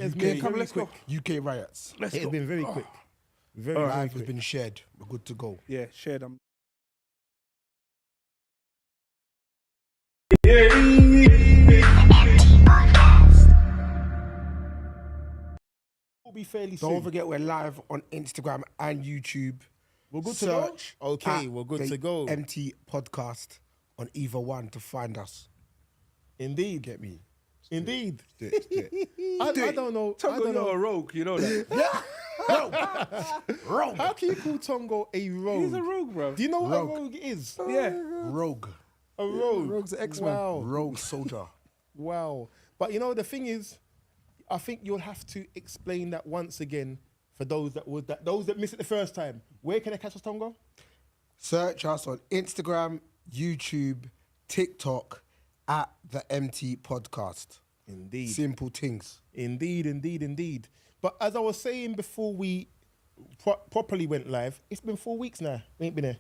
has been very quick. UK riots. It has been very quick. Very Live quick. has been shared. We're good to go. Yeah, share them. Will be fairly Don't soon. forget we're live on Instagram and YouTube. We're good to go? Search Okay, at we're good the to go. MT podcast on either one to find us. Indeed. Get me? Indeed. Do it. I don't know. I don't You're a know. rogue, you know that. Rogue. How can you call Tongo a rogue? He's a rogue, bro. Do you know what Rogue. a rogue is? Yeah. Rogue. A rogue. Rogue's an X-Man. Wow. Rogue soldier. Wow. But you know, the thing is, I think you'll have to explain that once again for those that missed it the first time. Where can I catch us, Tongo? Search us on Instagram, YouTube, TikTok at the MT podcast. Indeed. Simple things. Indeed. But as I was saying before we properly went live, it's been 4 weeks now. We ain't been here.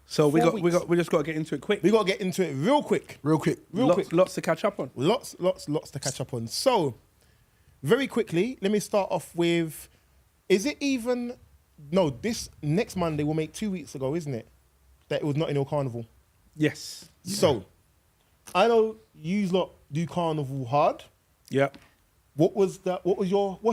So we 4 we just got to get into it quick. We got to get into it real quick. Lots to catch up on. Lots to catch up on. So, very quickly, let me start off with, this next Monday will make 2 weeks ago, isn't it? That it was not in Hill Carnival. Yes. So, I know you lot do Carnival hard. Yep. What's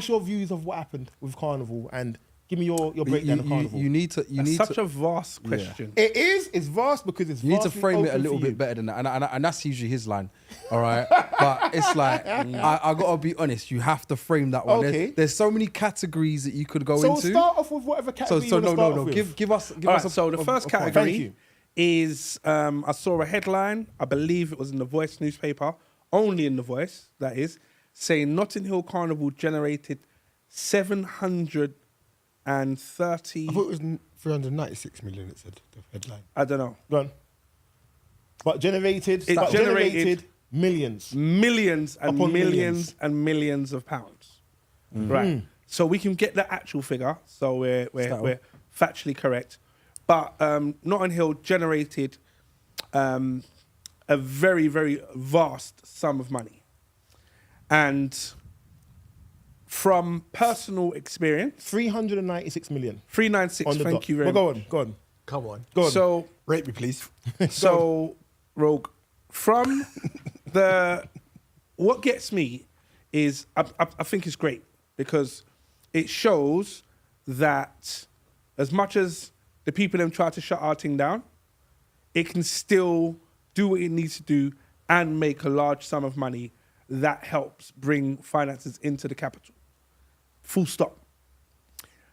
your views of what happened with Carnival? And give me your breakdown of Carnival. You need to. That's such a vast question. It's vast because it's You need to vastly frame it a open little for you. bit better than that, and that's usually his line, all right. But it's like I gotta be honest. You have to frame that one. Okay. There's so many categories that you could go So into. start off with whatever category So you want to start no. off with. Give us. All right, so the first Thank category you. is I saw a headline, I believe it was in the Voice newspaper, only in the Voice, that is, saying Notting Hill Carnival generated 730. I thought it was 396 million, it said, the headline. I don't know. Go on. But generated millions. Millions and Upon millions millions. and millions of pounds. Right. So we can get the actual figure, so we're factually correct. But Notting Hill generated a very, very vast sum of money. And from personal experience, 396 million. 396, On the thank dot. you very Well, much. Go on. Come on. Go on. So, Rate me, please. Rogue, from what gets me is, I think it's great because it shows that as much as the people them try to shut our thing down, it can still do what it needs to do and make a large sum of money that helps bring finances into the capital. Full stop.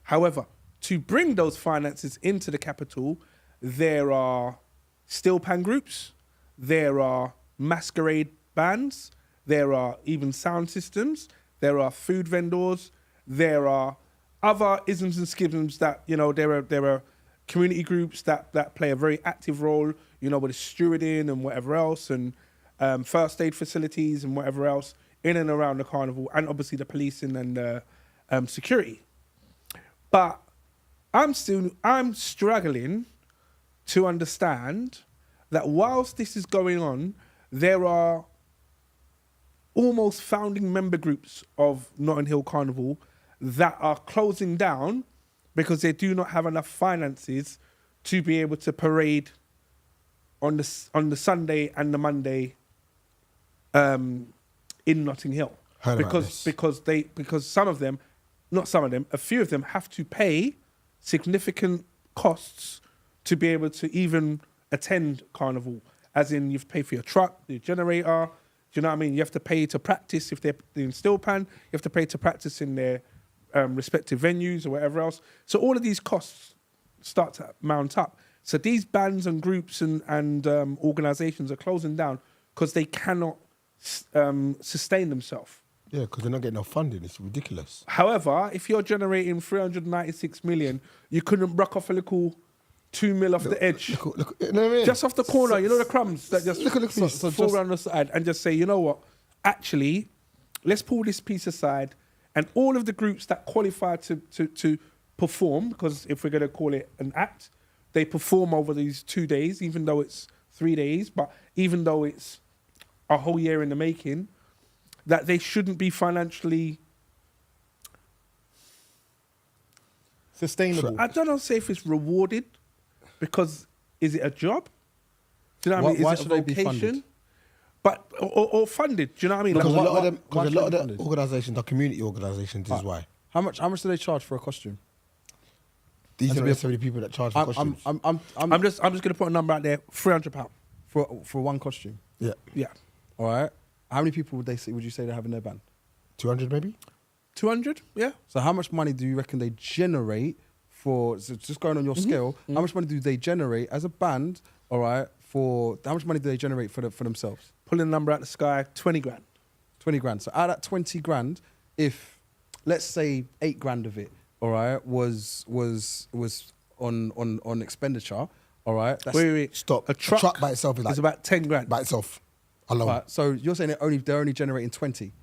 However, to bring those finances into the capital, there are steel pan groups, there are masquerade bands, there are even sound systems, there are food vendors, there are other isms and schisms that, there are community groups that play a very active role, with the stewarding and whatever else, and first aid facilities and whatever else in and around the carnival, and obviously the policing and the security. But I'm struggling to understand that whilst this is going on, there are almost founding member groups of Notting Hill Carnival that are closing down because they do not have enough finances to be able to parade on the Sunday and the Monday in Notting Hill. Heard about this. Because some of them, not some of them, a few of them have to pay significant costs to be able to even attend Carnival. As in, you have to pay for your truck, your generator. Do you know what I mean? You have to pay to practice if they're doing steel pan. You have to pay to practice in their respective venues or whatever else. So all of these costs start to mount up. So these bands and groups and organisations are closing down because they cannot sustain themselves. Yeah, because they're not getting enough funding. It's ridiculous. However, if you're generating 396 million, you couldn't bruck off a little 2 mil off the edge. Look, you know what I mean? Just off the corner, the crumbs that just fall around the side and just say, you know what, actually, let's pull this piece aside and all of the groups that qualify to perform, because if we're going to call it an act, they perform over these 2 days, even though it's 3 days, but even though it's a whole year in the making, that they shouldn't be financially. Sustainable. I don't know, say if it's rewarded, because is it a job? Do you know what I mean? Why Is it a should they be vocation? funded? But or funded? Do you know what I mean? Because Like, a lot of them, why because a should lot they of be the funded? organisations are community organisations. Is why How much do they charge for a costume? these As are a- necessarily people that charge for costumes. I'm just gonna put a number out there: £300. for one costume. Yeah, Yeah, All right. How many people would you say they have in their band? 200 maybe. 200. Yeah. So how much money do you reckon they generate for? So just going on your scale, how much money do they generate as a band? All right. For how much money do they generate for themselves? Pulling a number out the sky: 20 grand. 20 grand. So out of that 20 grand, if let's say 8 grand of it, all right, was on expenditure, all right. That's, Wait. Stop. A truck, by itself is like is about 10 grand. by itself alone. Right, so you're saying they're only generating 20.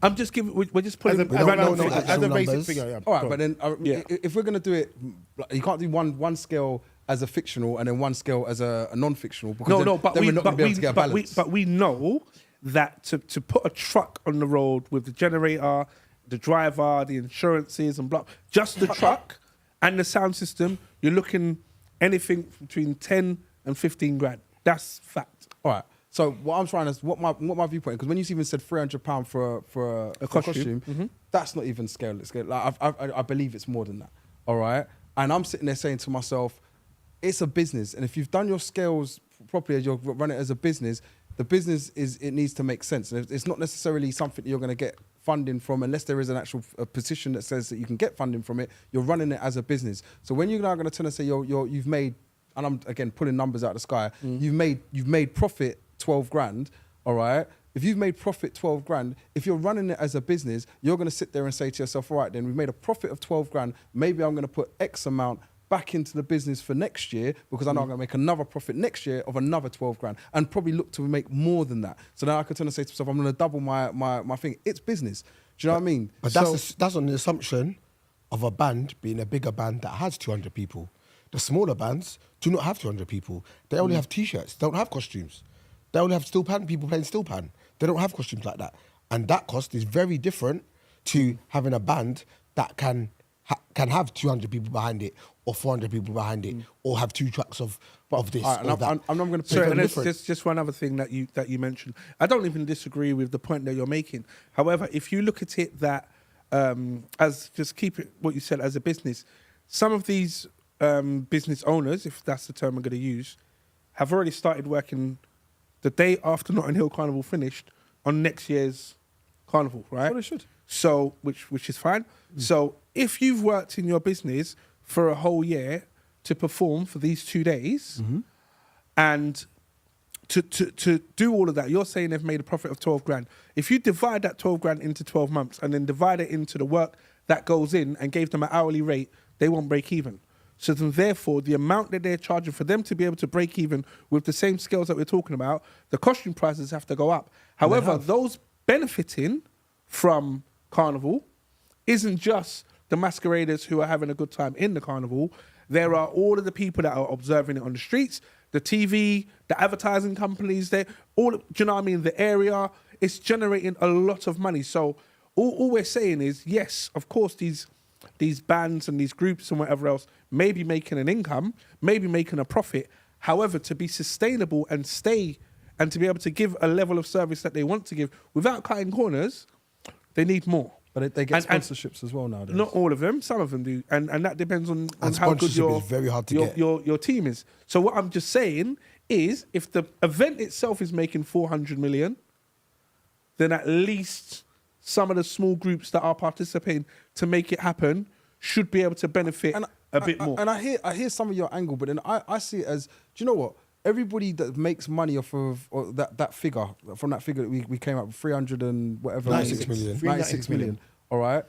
I'm just giving. We're just putting As a, We as a don't know round no figure, as a actual basic numbers. figure. Yeah. All right, Go but on. then Yeah. if we're gonna do it, like, you can't do one scale as a fictional and then one scale as a non-fictional. Because then we're not gonna be able to get a balance. but we know that to put a truck on the road with the generator, the driver, the insurances and blah, just the truck and the sound system, you're looking anything between 10 and 15 grand. That's fact. All right. So what I'm trying to, what my viewpoint, because when you even said £300 for a costume, that's not even scale. Like I believe it's more than that. All right. And I'm sitting there saying to myself, it's a business, and if you've done your scales properly, as you're running it as a business, the business it needs to make sense. And it's not necessarily something you're going to get funding from unless there is an actual position that says that you can get funding from it. You're running it as a business. So when you're now going to turn and say you've made, and I'm again pulling numbers out of the sky, you've made profit 12 grand. All right. If you've made profit 12 grand, if you're running it as a business, you're going to sit there and say to yourself, all right, then we've made a profit of 12 grand. Maybe I'm going to put X amount back into the business for next year because I know I'm going to make another profit next year of another 12 grand and probably look to make more than that. So now I could turn and say to myself, I'm going to double my thing. It's business. Do you know what I mean? But that's on the assumption of a band being a bigger band that has 200 people. The smaller bands do not have 200 people. They only have T-shirts. They don't have costumes. They only have steel pan, people playing steel pan. They don't have costumes like that. And that cost is very different to having a band that can have 200 people behind it or 400 people behind it or have 2 tracks of this Right, or that. I'm not going to So, pay and different. there's just one other thing that you mentioned. I don't even disagree with the point that you're making. However, if you look at it that as just keep it what you said as a business, some of these business owners, if that's the term I'm going to use, have already started working the day after Notting Hill Carnival finished on next year's carnival, right? Well, they should. So, which is fine. So, if you've worked in your business for a whole year to perform for these 2 days, and to do all of that, you're saying they've made a profit of 12 grand. If you divide that 12 grand into 12 months and then divide it into the work that goes in and gave them an hourly rate, they won't break even. So then therefore, the amount that they're charging for them to be able to break even with the same scales that we're talking about, the costume prices have to go up. However, those benefiting from Carnival isn't just the masqueraders who are having a good time in the Carnival. There are all of the people that are observing it on the streets, the TV, the advertising companies, do you know what I mean? The area, it's generating a lot of money. So all we're saying is, yes, of course, these bands and these groups and whatever else may be making an income, maybe making a profit. However, to be sustainable and stay and to be able to give a level of service that they want to give without cutting corners, they need more. But they get And sponsorships as well nowadays. not all of them, some of them do. And that depends on And how good sponsorship is very hard to get. your team is. So what I'm just saying is if the event itself is making 400 million, then at least some of the small groups that are participating to make it happen should be able to benefit a bit more. And I hear some of your angle, but then I see it as, do you know what? Everybody that makes money off of or that figure, from that figure that we came up with, 300 and whatever. 96 million. 96 million. All right.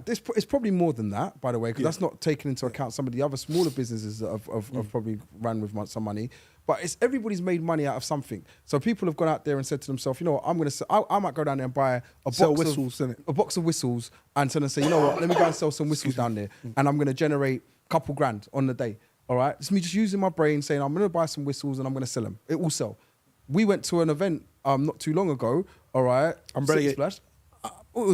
It's probably more than that, by the way, because that's not taking into account some of the other smaller businesses that have probably ran with some money. But it's everybody's made money out of something. So people have gone out there and said to themselves, you know what, I might go down there and buy a box of whistles and turn and say, you know what, let me go and sell some whistles down there, and I'm going to generate a couple grand on the day. All right, it's me just using my brain saying I'm going to buy some whistles and I'm going to sell them. It will sell. We went to an event not too long ago. All right, Umbrella. City Splash.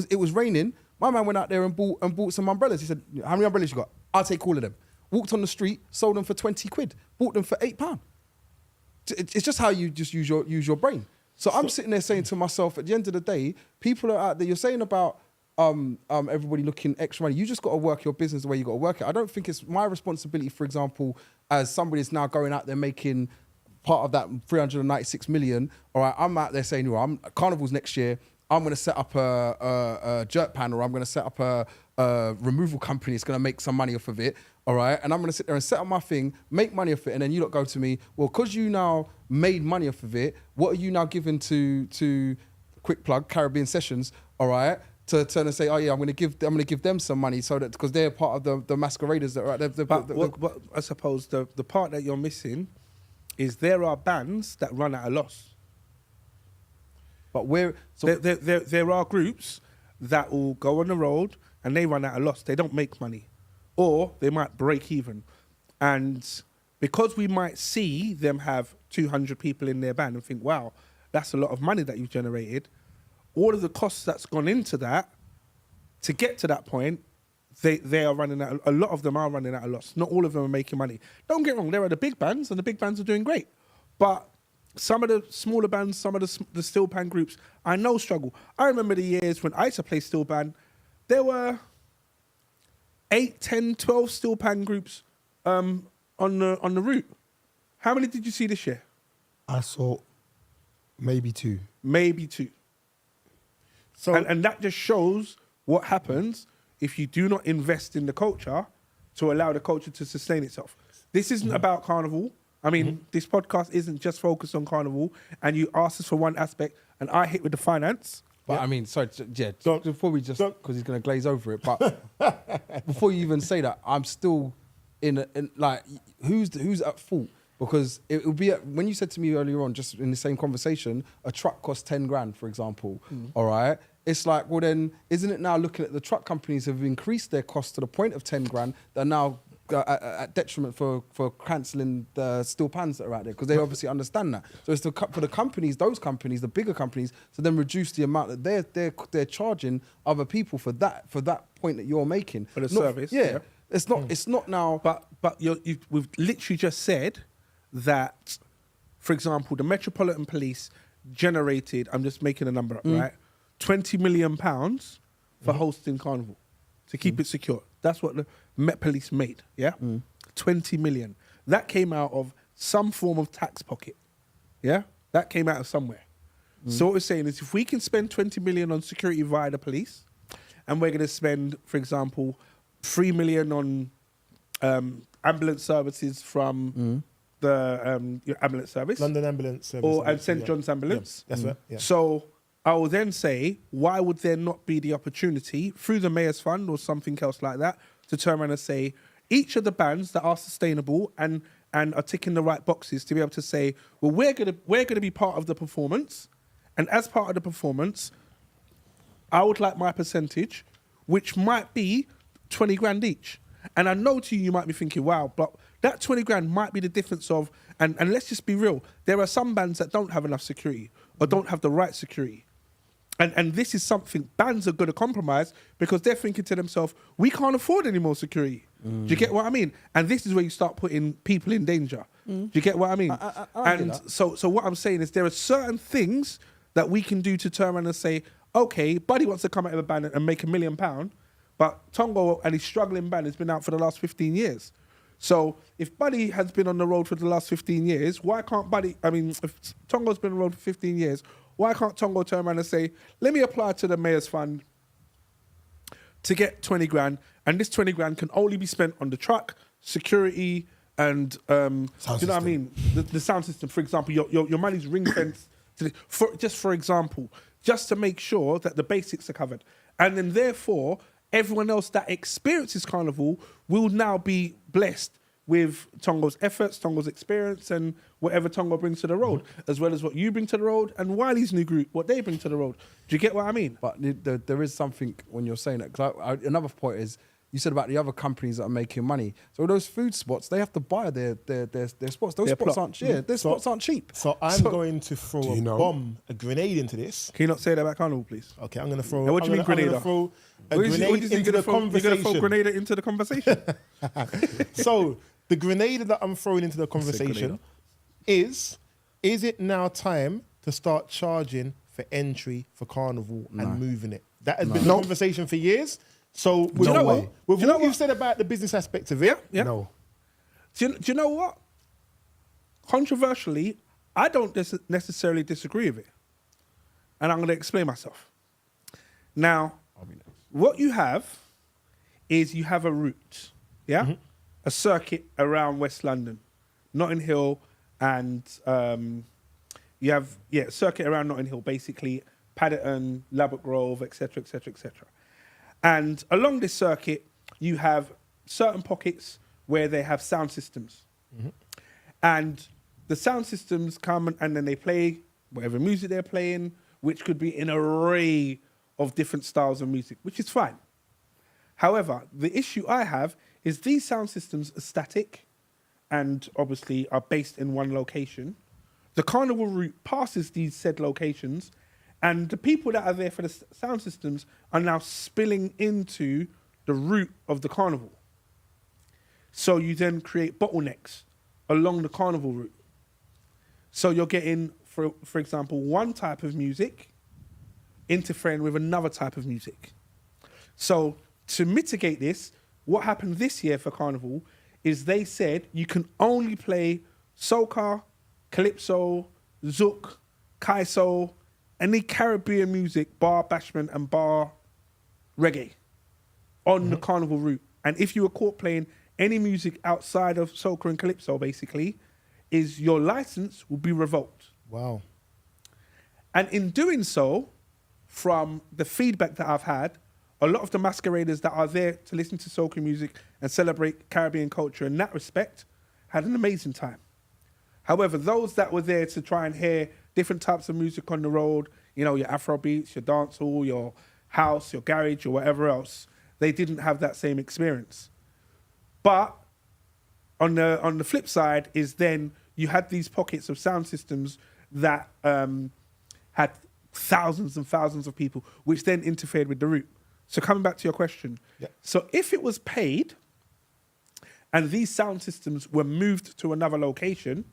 It was raining. My man went out there and bought some umbrellas. He said, "How many umbrellas you got? I'll take all of them." Walked on the street, sold them for 20 quid, bought them for £8. It's just how you just use your brain. So I'm sitting there saying to myself, at the end of the day, people are out there. You're saying about everybody looking extra money. You just got to work your business the way you got to work it. I don't think it's my responsibility, for example, as somebody is now going out there making part of that 396 million. All right, I'm out there saying, well, Carnival's next year. I'm going to set up a jerk pan, or I'm going to set up a removal company. It's going to make some money off of it, all right? And I'm going to sit there and set up my thing, make money off it, and then you lot go to me, well, because you now made money off of it, what are you now giving to quick plug, Caribbean Sessions, all right, to turn and say, oh yeah, I'm going to give them some money, so that because they're part of the masqueraders that are out there. But I suppose the part that you're missing is there are bands that run at a loss. But there are groups that will go on the road and they run at a loss. They don't make money, or they might break even. And because we might see them have 200 people in their band and think, wow, that's a lot of money that you've generated. All of the costs that's gone into that to get to that point, they are running out. A lot of them are running at a loss. Not all of them are making money. Don't get wrong. There are the big bands, and the big bands are doing great. But some of the smaller bands, some of the steel pan groups, I know struggle. I remember the years when I used to play steel pan, there were 8, 10, 12 steel pan groups on the route. How many did you see this year? I saw maybe 2. Maybe 2. So and that just shows what happens if you do not invest in the culture to allow the culture to sustain itself. This isn't about Carnival. I mean, this podcast isn't just focused on Carnival, and you asked us for one aspect, and I hit with the finance. But I mean, sorry, before we just, because he's going to glaze over it, but before you even say that, I'm still in like, who's at fault? Because it would be, when you said to me earlier on, just in the same conversation, a truck costs 10 grand, for example, all right? It's like, well then, isn't it now looking at the truck companies have increased their costs to the point of 10 grand, they're now at detriment for cancelling the steel pans that are out there, because they obviously understand that. So it's for the companies, those companies, the bigger companies, to then reduce the amount that they're charging other people for that point that you're making. For the service. Yeah. It's not now. But we've literally just said that, for example, the Metropolitan Police generated, I'm just making a number up, right? £20 million for hosting Carnival to keep it secure. That's what the Met Police made, yeah? 20 million. That came out of some form of tax pocket, yeah? That came out of somewhere. So what we're saying is, if we can spend 20 million on security via the police, and we're going to spend, for example, 3 million on ambulance services from the your ambulance service, London Ambulance Service, and St John's Ambulance. Yeah, that's right. Yeah. So I will then say, why would there not be the opportunity through the Mayor's Fund or something else like that to turn around and say, each of the bands that are sustainable and are ticking the right boxes, to be able to say, well, we're gonna be part of the performance, and as part of the performance, I would like my percentage, which might be 20 grand each. And I know to you might be thinking, wow, but that 20 grand might be the difference of, and let's just be real, there are some bands that don't have enough security or don't have the right security. And this is something bands are going to compromise, because they're thinking to themselves, we can't afford any more security. Do you get what I mean? And this is where you start putting people in danger. Do you get what I mean? I so what I'm saying is, there are certain things that we can do to turn around and say, okay, Buddy wants to come out of a band and make £1 million, but Tongo and his struggling band has been out for the last 15 years. So if Buddy has been on the road for the last 15 years, why can't if Tongo's been on the road for 15 years, why can't Tongo turn around and say, let me apply to the Mayor's Fund to get 20 grand, and this 20 grand can only be spent on the truck, security, and do you know what I mean? The sound system, for example, your money's ring fenced, for example, just to make sure that the basics are covered. And then therefore, everyone else that experiences Carnival will now be blessed with Tongo's efforts, Tongo's experience, and whatever Tongo brings to the road, as well as what you bring to the road, and Wiley's new group, what they bring to the road. Do you get what I mean? But there is something when you're saying that. Cause another point is, you said about the other companies that are making money. So those food spots, they have to buy their spots. Those Their spots plot. aren't, yeah, their spots aren't cheap. So I'm going to throw Do you know? a grenade into this. Can you not say that about Carnival, please? Okay, I'm going to throw. Now, what do you mean I'm gonna grenade? throw a What do you grenade think into the You're going to conversation. throw grenade into the conversation? So the grenade that I'm throwing into the conversation is it now time to start charging for entry for Carnival and moving it? That has been the conversation for years. So with No what, way. with Do you know what you've what? said about the business aspect of it, Yeah. No. Do you know what? Controversially, I don't necessarily disagree with it. And I'm going to explain myself. Now, what you have is you have a route, yeah? A circuit around West London, Notting Hill, and you have, a circuit around Notting Hill, basically, Paddington, Labatt Grove, etc., etc., etc. And along this circuit, you have certain pockets where they have sound systems. And the sound systems come and then they play whatever music they're playing, which could be an array of different styles of music, which is fine. However, the issue I have is these sound systems are static and obviously are based in one location. The Carnival route passes these said locations, and the people that are there for the sound systems are now spilling into the route of the Carnival. So you then create bottlenecks along the Carnival route. So you're getting, for example, one type of music interfering with another type of music. So to mitigate this, what happened this year for Carnival is they said you can only play soca, calypso, zouk, kaiso, any Caribbean music, bar bashment and bar reggae on the Carnival route. And if you were caught playing any music outside of soca and calypso, basically, is your license will be revoked. wow. And in doing so, from the feedback that I've had, a lot of the masqueraders that are there to listen to soca music and celebrate Caribbean culture in that respect had an amazing time. However, those that were there to try and hear different types of music on the road, you know, your Afro beats, your dancehall, your house, your garage, or whatever else, they didn't have that same experience. But on the flip side is then you had these pockets of sound systems that had thousands and thousands of people, which then interfered with the route. So coming back to your question, so if it was paid and these sound systems were moved to another location,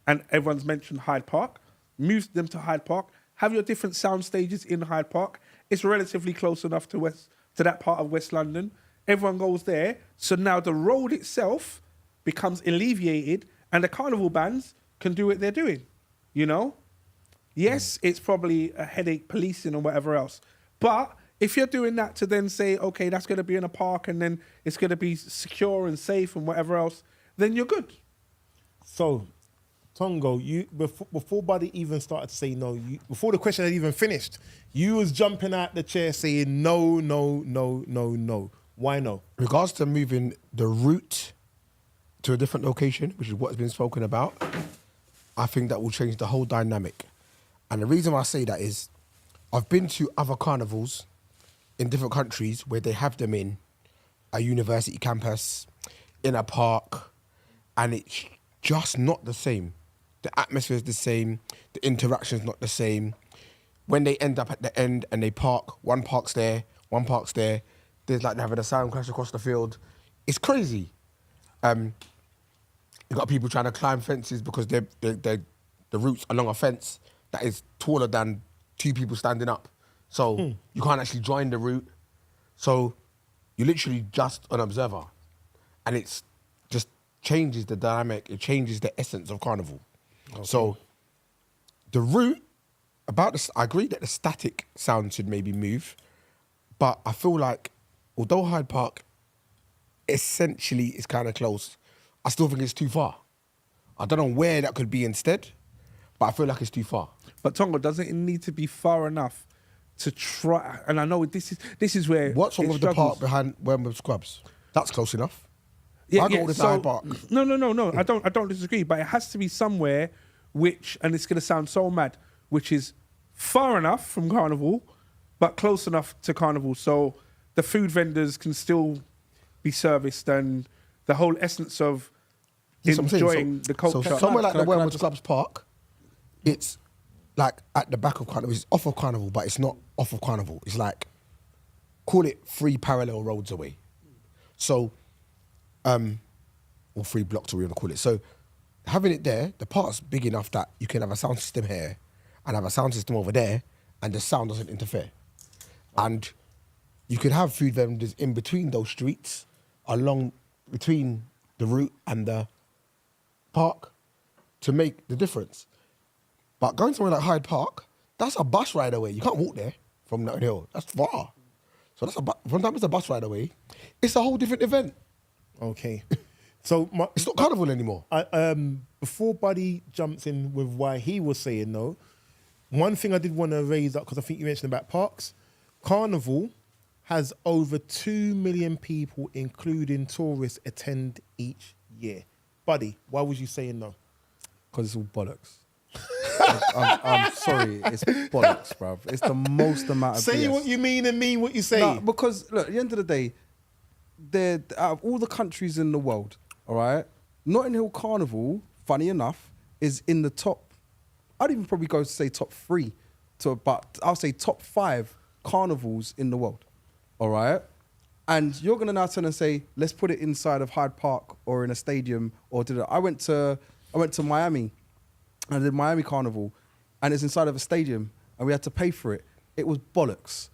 and everyone's mentioned Hyde Park, move them to Hyde Park, have your different sound stages in Hyde Park. It's relatively close enough to that part of West London. Everyone goes there. So now the road itself becomes alleviated and the carnival bands can do what they're doing, you know? Yes, it's probably a headache policing or whatever else. But if you're doing that to then say, okay, that's going to be in a park and then it's going to be secure and safe and whatever else, then you're good. So, Tongo, you before Buddy even started to say no, before the question had even finished, you was jumping out the chair saying no, no, no, no, no. Why no? Regards to moving the route to a different location, which is what's been spoken about, I think that will change the whole dynamic. And the reason why I say that is I've been to other carnivals in different countries where they have them in a university campus, in a park, and it's just not the same. The atmosphere is the same, the interaction's not the same. When they end up at the end and they park, one park's there, there's like they're having a sound clash across the field. It's crazy. You got people trying to climb fences because they're the route's along a fence that is taller than two people standing up. So you can't actually join the route. So you're literally just an observer. And it's just changes the dynamic, it changes the essence of carnival. Okay. So the route, I agree that the static sound should maybe move, but I feel like although Hyde Park essentially is kind of close, I still think it's too far. I don't know where that could be instead, but I feel like it's too far. But Tongo, doesn't it need to be far enough to try? And I know this is where What's wrong it with the struggles. park behind Wembley Scrubs? That's close enough. Yeah, I go all the time, Hyde Park. No. I don't disagree, but it has to be somewhere which, and it's going to sound so mad, which is far enough from Carnival, but close enough to Carnival, so the food vendors can still be serviced and the whole essence of That's what I'm saying. enjoying the culture. So somewhere like the Can I Wentworth just- Clubs Park, it's like at the back of Carnival. It's off of Carnival, but it's not off of Carnival. It's like, call it 3 parallel roads away. So, or 3 blocks away, you want to call it. So, having it there, the park's big enough that you can have a sound system here and have a sound system over there, and the sound doesn't interfere. And you could have food vendors in between those streets, along between the route and the park, to make the difference. But going somewhere like Hyde Park, that's a bus ride away. You can't walk there from Notting Hill. That's far. So that's from time it's a bus ride away, it's a whole different event. Okay. So It's not Carnival anymore. before Buddy jumps in with why he was saying no, one thing I did want to raise up, because I think you mentioned about parks, Carnival has over 2 million people, including tourists, attend each year. Buddy, why was you saying no? Because it's all bollocks. I'm sorry, it's bollocks, bruv. It's the most amount of Say BS. what you mean and mean what you say. No, because look, at the end of the day, they're out of all the countries in the world, all right, Notting Hill Carnival, funny enough, is in the top. I'd even probably go to say top 3, but I'll say top 5 carnivals in the world, all right. And you're gonna now turn and say, let's put it inside of Hyde Park or in a stadium or did it? I went to Miami. I did Miami Carnival, and it's inside of a stadium, and we had to pay for it. It was bollocks.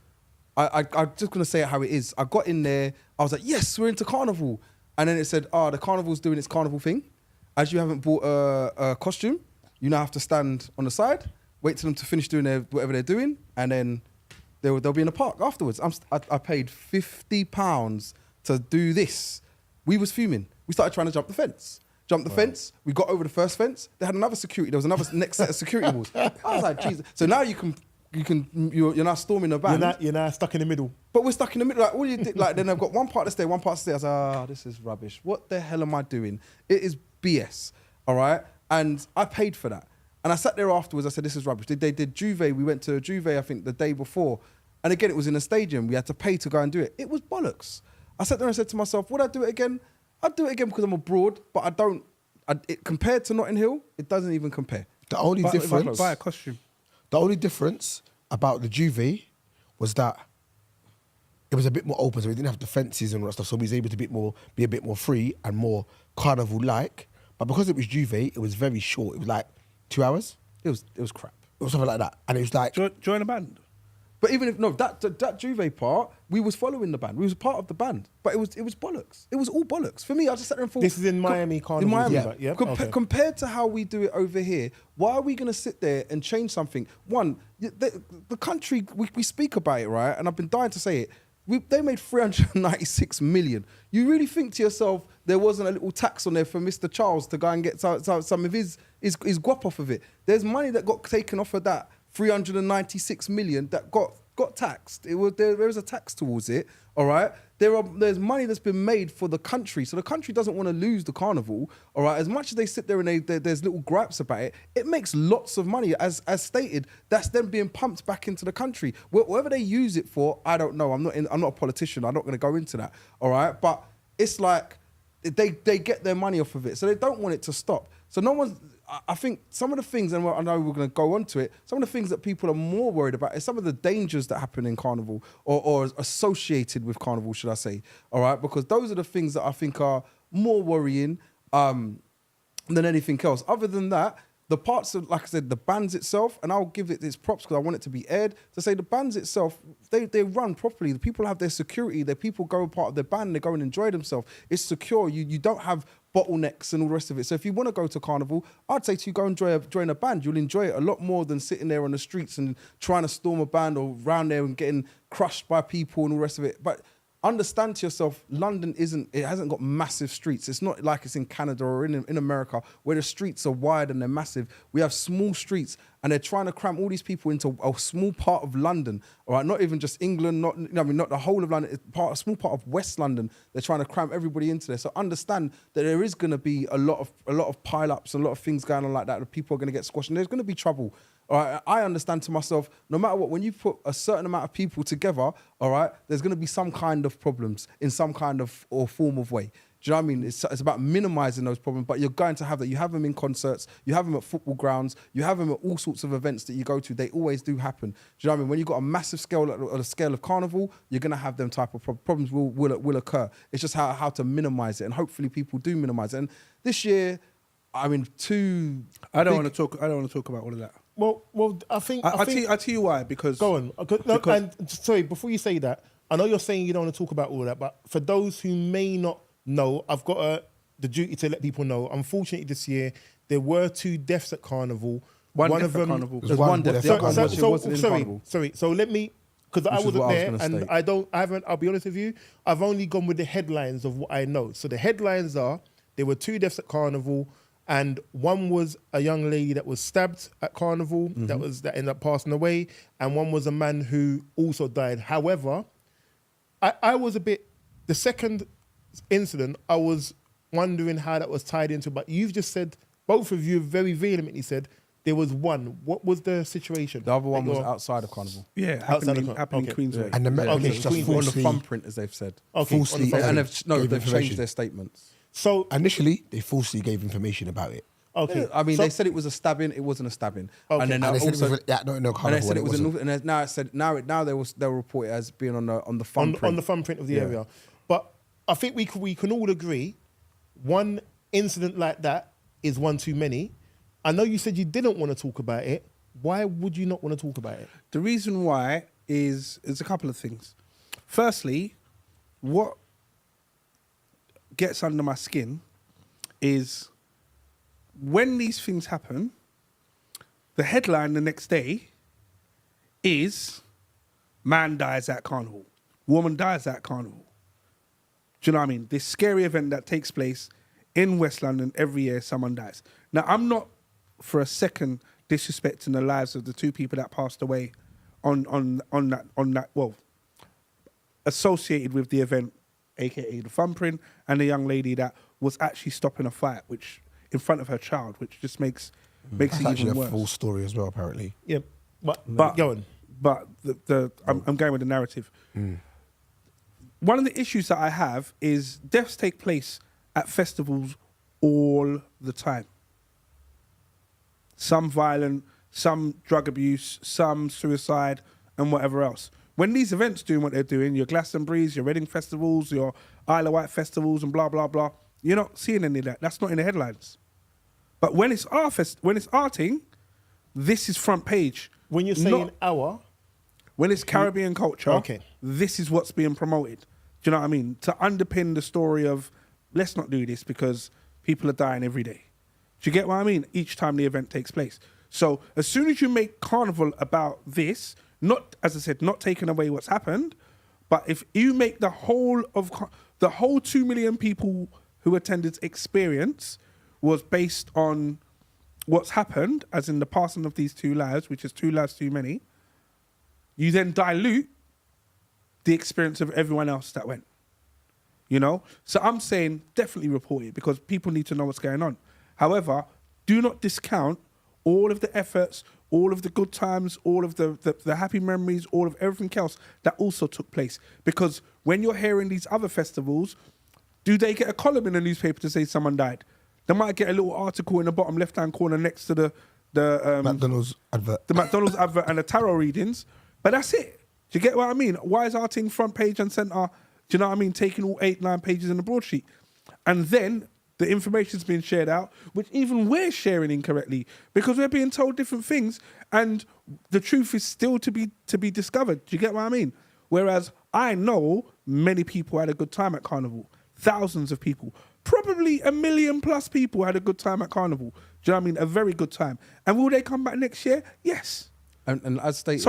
I'm just gonna say it how it is. I got in there, I was like, yes, we're into Carnival, and then it said, the Carnival's doing its Carnival thing. As you haven't bought a costume, you now have to stand on the side, wait till them to finish doing whatever they're doing, and then they'll be in the park afterwards. I paid £50 to do this. We was fuming. We started trying to jump the fence. Fence. We got over the first fence. They had another security. There was another next set of security walls. I was like, Jesus. So now you're now storming the band. You're now stuck in the middle. But we're stuck in the middle. Like, all you did, like, then I've got one part to stay, one part to stay. I was like, this is rubbish. What the hell am I doing? It is BS. All right. And I paid for that. And I sat there afterwards. I said, this is rubbish. They did Juve. We went to Juve, I think, the day before. And again, it was in a stadium. We had to pay to go and do it. It was bollocks. I sat there and said to myself, would I do it again? I'd do it again because I'm abroad, but I don't. Compared to Notting Hill, it doesn't even compare. The only difference. Buy a costume. The only difference about the Juve was that it was a bit more open, so we didn't have the fences and all that stuff. So we was able to be a bit more free and more carnival-like. But because it was Juve, it was very short. It was like 2 hours. It was crap. It was something like that, and it was like Join a band. But even if that Juve part, we was following the band. We was a part of the band, but it was bollocks. It was all bollocks for me. I just sat there and thought, This is in Miami Carnival. In Miami, Yeah. Okay. Compared to how we do it over here, why are we going to sit there and change something? One, the country we speak about it, right? And I've been dying to say it. They made 396 million. You really think to yourself there wasn't a little tax on there for Mr. Charles to go and get some of his guap off of it? There's money that got taken off of that. 396 million that got taxed. There was a tax towards it. All right. There's money that's been made for the country, so the country doesn't want to lose the carnival. All right. As much as they sit there and there's little gripes about it, it makes lots of money. As stated, that's then being pumped back into the country. Whatever they use it for, I don't know. I'm not a politician. I'm not going to go into that. All right. But it's like they get their money off of it, so they don't want it to stop. So no one's. I think some of the things, and I know we're going to go on to it, some of the things that people are more worried about is some of the dangers that happen in Carnival or associated with Carnival, should I say. All right? Because those are the things that I think are more worrying than anything else. Other than that, the parts of, like I said, the bands itself, and I'll give it its props because I want it to be aired, to say the bands itself, they run properly. The people have their security. The people go part of their band, they go and enjoy themselves. It's secure. You don't have bottlenecks and all the rest of it. So if you want to go to Carnival, I'd say to you, go and join a band. You'll enjoy it a lot more than sitting there on the streets and trying to storm a band or round there and getting crushed by people and all the rest of it. But understand to yourself, London hasn't got massive streets. It's not like it's in Canada or in America where the streets are wide and they're massive. We have small streets and they're trying to cram all these people into a small part of London. All right, not even just England, not the whole of London. It's a small part of West London. They're trying to cram everybody into there. So understand that there is going to be a lot of pile-ups, a lot of things going on like that. People are going to get squashed and there's going to be trouble. All right, I understand to myself, no matter what, when you put a certain amount of people together, all right, there's going to be some kind of problems in some kind of or form of way. Do you know what I mean? It's about minimizing those problems, but you're going to have that. You have them in concerts, you have them at football grounds, you have them at all sorts of events that you go to. They always do happen. Do you know what I mean? When you've got a massive scale, on a scale of carnival, you're going to have them type of problems will occur. It's just how to minimize it, and hopefully people do minimize it. And this year, I mean, I don't want to talk about all of that. Well, I think I'll tell you why. Because go on. And sorry, before you say that, I know you're saying you don't want to talk about all that, but for those who may not know, I've got the duty to let people know. Unfortunately, this year there were 2 deaths at Carnival. One death at Carnival. There's one death at Carnival. Sorry. So let me, because I wasn't there, and I haven't. I'll be honest with you. I've only gone with the headlines of what I know. So the headlines are there were 2 deaths at Carnival. And one was a young lady that was stabbed at Carnival that ended up passing away, and one was a man who also died. However, I was the second incident, I was wondering how that was tied into, but you've just said, both of you very vehemently said, there was one. What was the situation? The other one was outside of Carnival. Yeah, happening Queensway. And the police just on the falsely, thumbprint, as they've said. falsely, And they've changed their statements. So initially, they falsely gave information about it. okay, I mean, so, they said it was a stabbing. It wasn't a stabbing. Okay. And then And they said also, it was, and they said it was, and now it said now they'll report it as being on the thumbprint. on the thumbprint of the area. But I think we can all agree, one incident like that is one too many. I know you said you didn't want to talk about it. Why would you not want to talk about it? The reason why is a couple of things. Firstly, what gets under my skin is when these things happen, the headline the next day is man dies at Carnival, woman dies at Carnival. Do you know what I mean? This scary event that takes place in West London every year, someone dies. Now, I'm not for a second disrespecting the lives of the 2 people that passed away on that, well, associated with the event, aka the thumbprint, and the young lady that was actually stopping a fight, which in front of her child, which just makes That's it actually even a worse. full story as well, apparently. Yeah, but go on. But I'm going with the narrative. One of the issues that I have is deaths take place at festivals all the time. Some violent, some drug abuse, some suicide, and whatever else. When these events doing what they're doing, your Glastonbury's, your Reading festivals, your Isle of Wight festivals, and blah blah blah, you're not seeing any of that. That's not in the headlines. But when it's arting, this is front page. When you're saying when it's Caribbean culture, Okay. this is what's being promoted. Do you know what I mean? To underpin the story of let's not do this because people are dying every day. Do you get what I mean? Each time the event takes place. So as soon as you make Carnival about this, not, as I said, not taking away what's happened, but if you make the whole 2 million people who attended experience was based on what's happened, as in the passing of these 2 lives, which is 2 lives too many, you then dilute the experience of everyone else that went. You know? So I'm saying definitely report it because people need to know what's going on. However, do not discount all of the efforts, all of the good times, all of the happy memories, all of everything else that also took place. Because when you're hearing these other festivals, do they get a column in the newspaper to say someone died? They might get a little article in the bottom left-hand corner next to the McDonald's advert. The McDonald's advert and the tarot readings. But that's it. Do you get what I mean? Why is Arting front page and centre, do you know what I mean, taking all 8-9 pages in the broadsheet? And then the information's being shared out, which even we're sharing incorrectly because we're being told different things and the truth is still to be discovered. Do you get what I mean? Whereas I know many people had a good time at Carnival. Thousands of people. Probably 1 million plus people had a good time at Carnival. Do you know what I mean? A very good time. And will they come back next year? Yes. And as stated...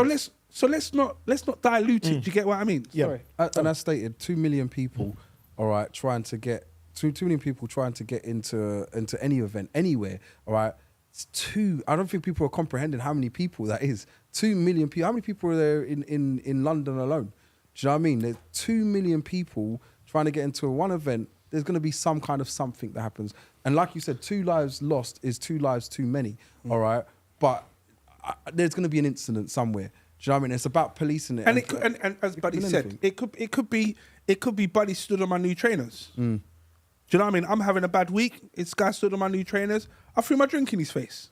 So let's not dilute it. Do you get what I mean? Yeah. Sorry. And as stated, 2 million people, all right, trying to get 2 million people trying to get into any event anywhere. All right, it's 2. I don't think people are comprehending how many people that is. 2 million people. How many people are there in London alone? Do you know what I mean? There's 2 million people trying to get into one event. There's going to be some kind of something that happens. And like you said, 2 lives lost is 2 lives too many. All right, but there's going to be an incident somewhere. Do you know what I mean? It's about policing it. And it could, and as Buddy said, it could be Buddy stood on my new trainers. Do you know what I mean? I'm having a bad week. This guy stood on my new trainers. I threw my drink in his face.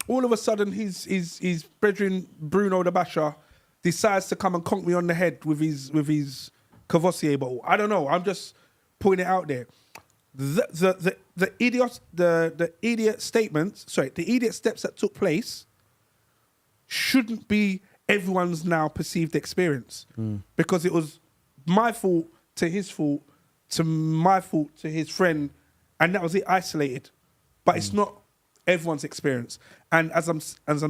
All of a sudden, his brethren Bruno the Basher decides to come and conk me on the head with his Cavossier bottle. I don't know. I'm just putting it out there. The idiot steps that took place shouldn't be everyone's now perceived experience, because it was my fault to his fault to my fault to his friend, and that was it, isolated. But it's not everyone's experience. And as I'm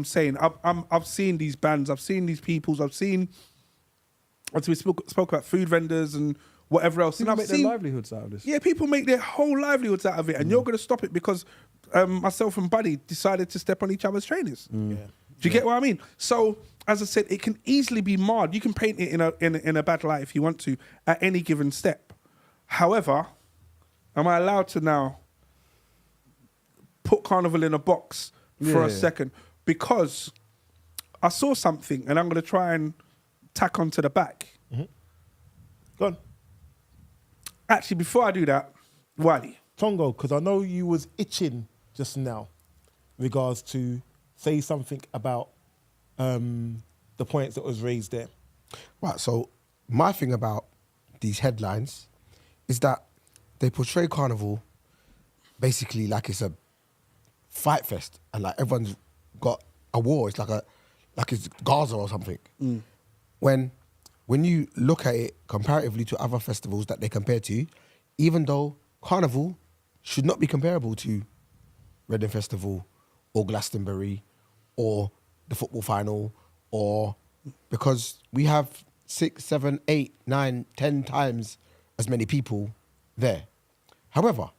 saying, I've seen these bands, I've seen these peoples, I've seen, as we spoke about food vendors and whatever else. People make their livelihoods out of this. Yeah, people make their whole livelihoods out of it, and you're going to stop it because myself and Buddy decided to step on each other's trainers. Yeah. Do you get what I mean? So, as I said, it can easily be marred. You can paint it in a bad light if you want to at any given step. However, am I allowed to now put Carnival in a box for a second? Because I saw something, and I'm going to try and tack onto the back. Go on. Actually, before I do that, Wiley. Tongo, because I know you was itching just now regards to say something about the points that was raised there. Right, so my thing about these headlines is that they portray Carnival basically like it's a fight fest and like everyone's got a war. It's like it's Gaza or something. When you look at it comparatively to other festivals that they compare to, even though Carnival should not be comparable to Reading Festival or Glastonbury or the football final, or because we have 6, 7, 8, 9, 10 times as many people there. However,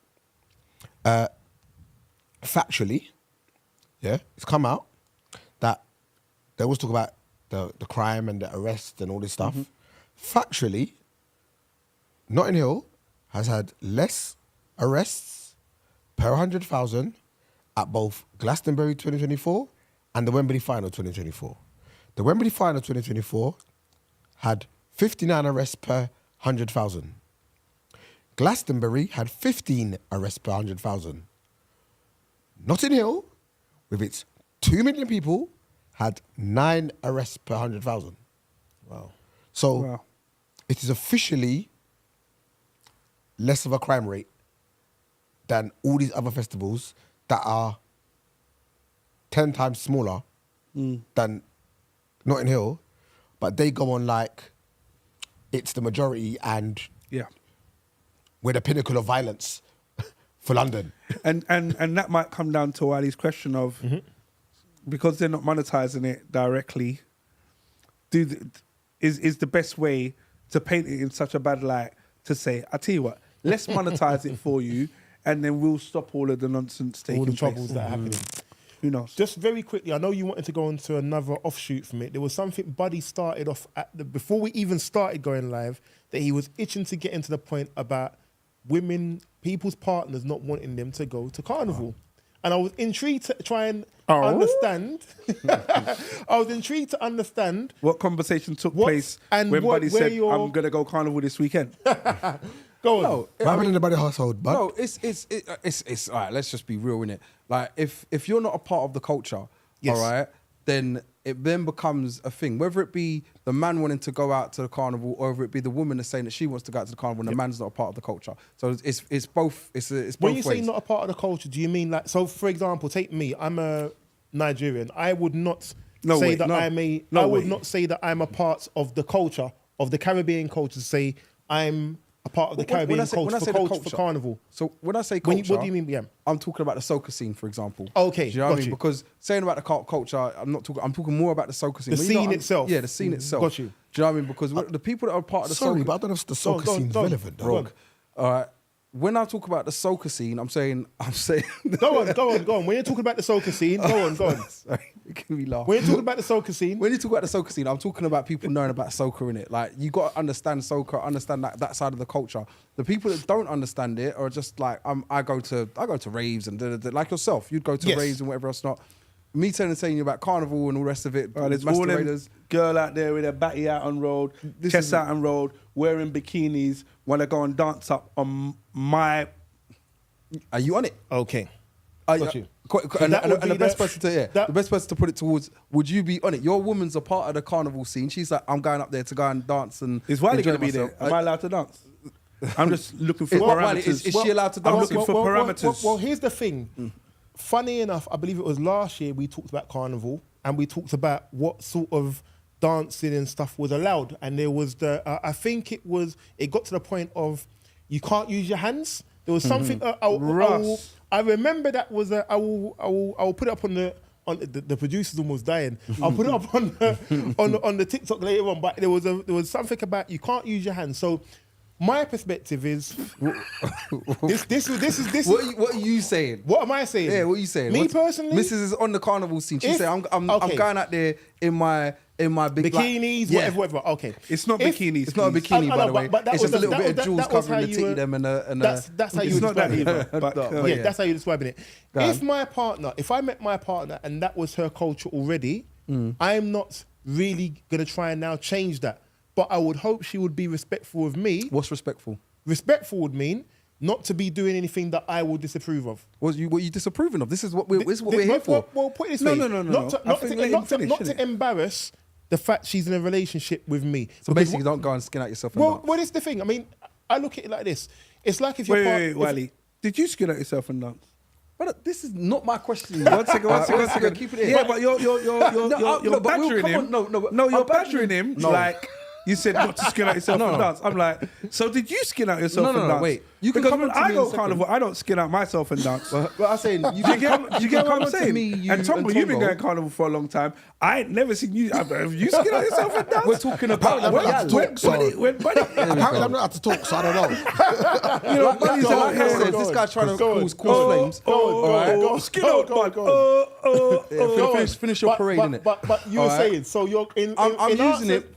factually, it's come out that they always talk about the crime and the arrests and all this stuff. Factually, Notting Hill has had less arrests per 100,000 at both Glastonbury 2024 and the Wembley Final 2024. The Wembley Final 2024 had 59 arrests per 100,000. Glastonbury had 15 arrests per 100,000. Notting Hill, with its 2 million people, had 9 arrests per 100,000. Wow. So it is officially less of a crime rate than all these other festivals that are 10 times smaller than Notting Hill, but they go on like it's the majority and we're the pinnacle of violence for London. And that might come down to Wiley's question of, because they're not monetizing it directly, is the best way to paint it in such a bad light to say, I tell you what, let's monetize it for you, and then we'll stop all of the nonsense taking All the place. troubles that are happening. Who knows? Just very quickly, I know you wanted to go into another offshoot from it. There was something Buddy started off before we even started going live, that he was itching to get into the point about people's partners not wanting them to go to Carnival. And I was intrigued to try and understand. I was intrigued to understand what conversation took place when Buddy said, I'm going to go Carnival this weekend. Go on. What happened in the Buddy household, bud? No, it's all right, let's just be real, innit? Like, if you're not a part of the culture, Yes. all right, then it then becomes a thing. Whether it be the man wanting to go out to the Carnival, or whether it be the woman that's saying that she wants to go out to the Carnival and the man's not a part of the culture. So it's both. It's both When you ways. say not a part of the culture, do you mean like, so for example, take me, I'm a Nigerian. I would not say that I'm a part of the culture, of the Caribbean culture, to say I'm a part of the Caribbean culture for Carnival. So when I say culture, What do you mean? Yeah. I'm talking about the Soca scene, for example. Okay, do you know what I got mean? you. Because saying about the culture, I'm talking more about the Soca scene. The But you know, scene itself. Yeah, the scene itself. Got you. Do you know what I mean? Because the people that are part of the Sorry, Soca... but I don't know if the Soca scene's relevant, though. Go on. All right. When I talk about the Soca scene, I'm saying... Go on. When you're talking about the Soca scene, go on. Sorry, it can be laugh. When you're talking about the Soca scene, When you talk about the Soca scene, I'm talking about people knowing about Soca, in it. Like, you got to understand Soca, understand that side of the culture. The people that don't understand it are just like, I go to raves and like yourself, you'd go to Yes. raves and whatever else not. me saying about carnival and all the rest of it. There's all them masqueraders. girl out there with her batty out on road, chest out on road, wearing bikinis, want to go and dance up on my... Are you on it? Okay. Got you. And that would the be best person to that- the best person to put it towards, would you be on it? Your woman's a part of the carnival scene. She's like, I'm going up there to go and dance and Is Wiley enjoy going to be there? myself. Am I allowed to dance? I'm just looking for Well, parameters. Wiley, is she allowed to I'm dance? looking for parameters. Well, here's the thing. Funny enough, I believe it was last year we talked about carnival and we talked about what sort of dancing and stuff was allowed. And there was I think it got to the point of you can't use your hands. There was something. I remember that was. I will put it up on the producers almost dying. I'll put it up on the TikTok later on. But there was something about you can't use your hands. So my perspective is this. What are you saying? What am I saying? Yeah, what are you saying? Me personally, Mrs. is on the carnival scene. She said, I'm going out there in my big bikinis, whatever. Okay, It's not bikinis. It's not a bikini, by the way. but that It's just a was- little that bit was- of jewels that was covering how the you titty were- them and that's how you It's not that describe it. either. But, Yeah, that's how you're describing it. Go If on. my partner, if I met my partner and that was her culture already, I'm not really gonna try and now change that. But I would hope she would be respectful of me. What's respectful? Respectful would mean not to be doing anything that I will disapprove of. What you disapproving of? This is what we're here for. Well, put it this No, way. no. I think let him finish, Not innit? to embarrass the fact she's in a relationship with me. So Because basically, don't go and skin out yourself. And well, dance. well, this is the thing. I mean, I look at it like this. It's like if your Wait, partner... wait, Wiley. Did you skin out yourself and dance? But this is not my question. One second. Keep it in. Yeah, but you're No, but we'll badgering come him. on, No, you're I'm badgering him. No. Like you said, not to skin out yourself and dance. I'm like, so did you skin out yourself and dance? wait. You can because come when on to I me go in a second. carnival, I don't skin out myself and dance. Well, I'm saying you You get what I'm saying? Me, And Tombo, you've been going carnival for a long time. I ain't never seen you. Have you skin out yourself and dance? We're talking about I'm not allowed to talk, so Buddy, apparently I'm not allowed to talk, so I don't know. you know, buddies Go are on, like go on, says, go this on. guy's trying to Go on. cause flames. skin out, bud. Finish your parade, innit? But you were Alright. saying, so you're in I'm using answer- it.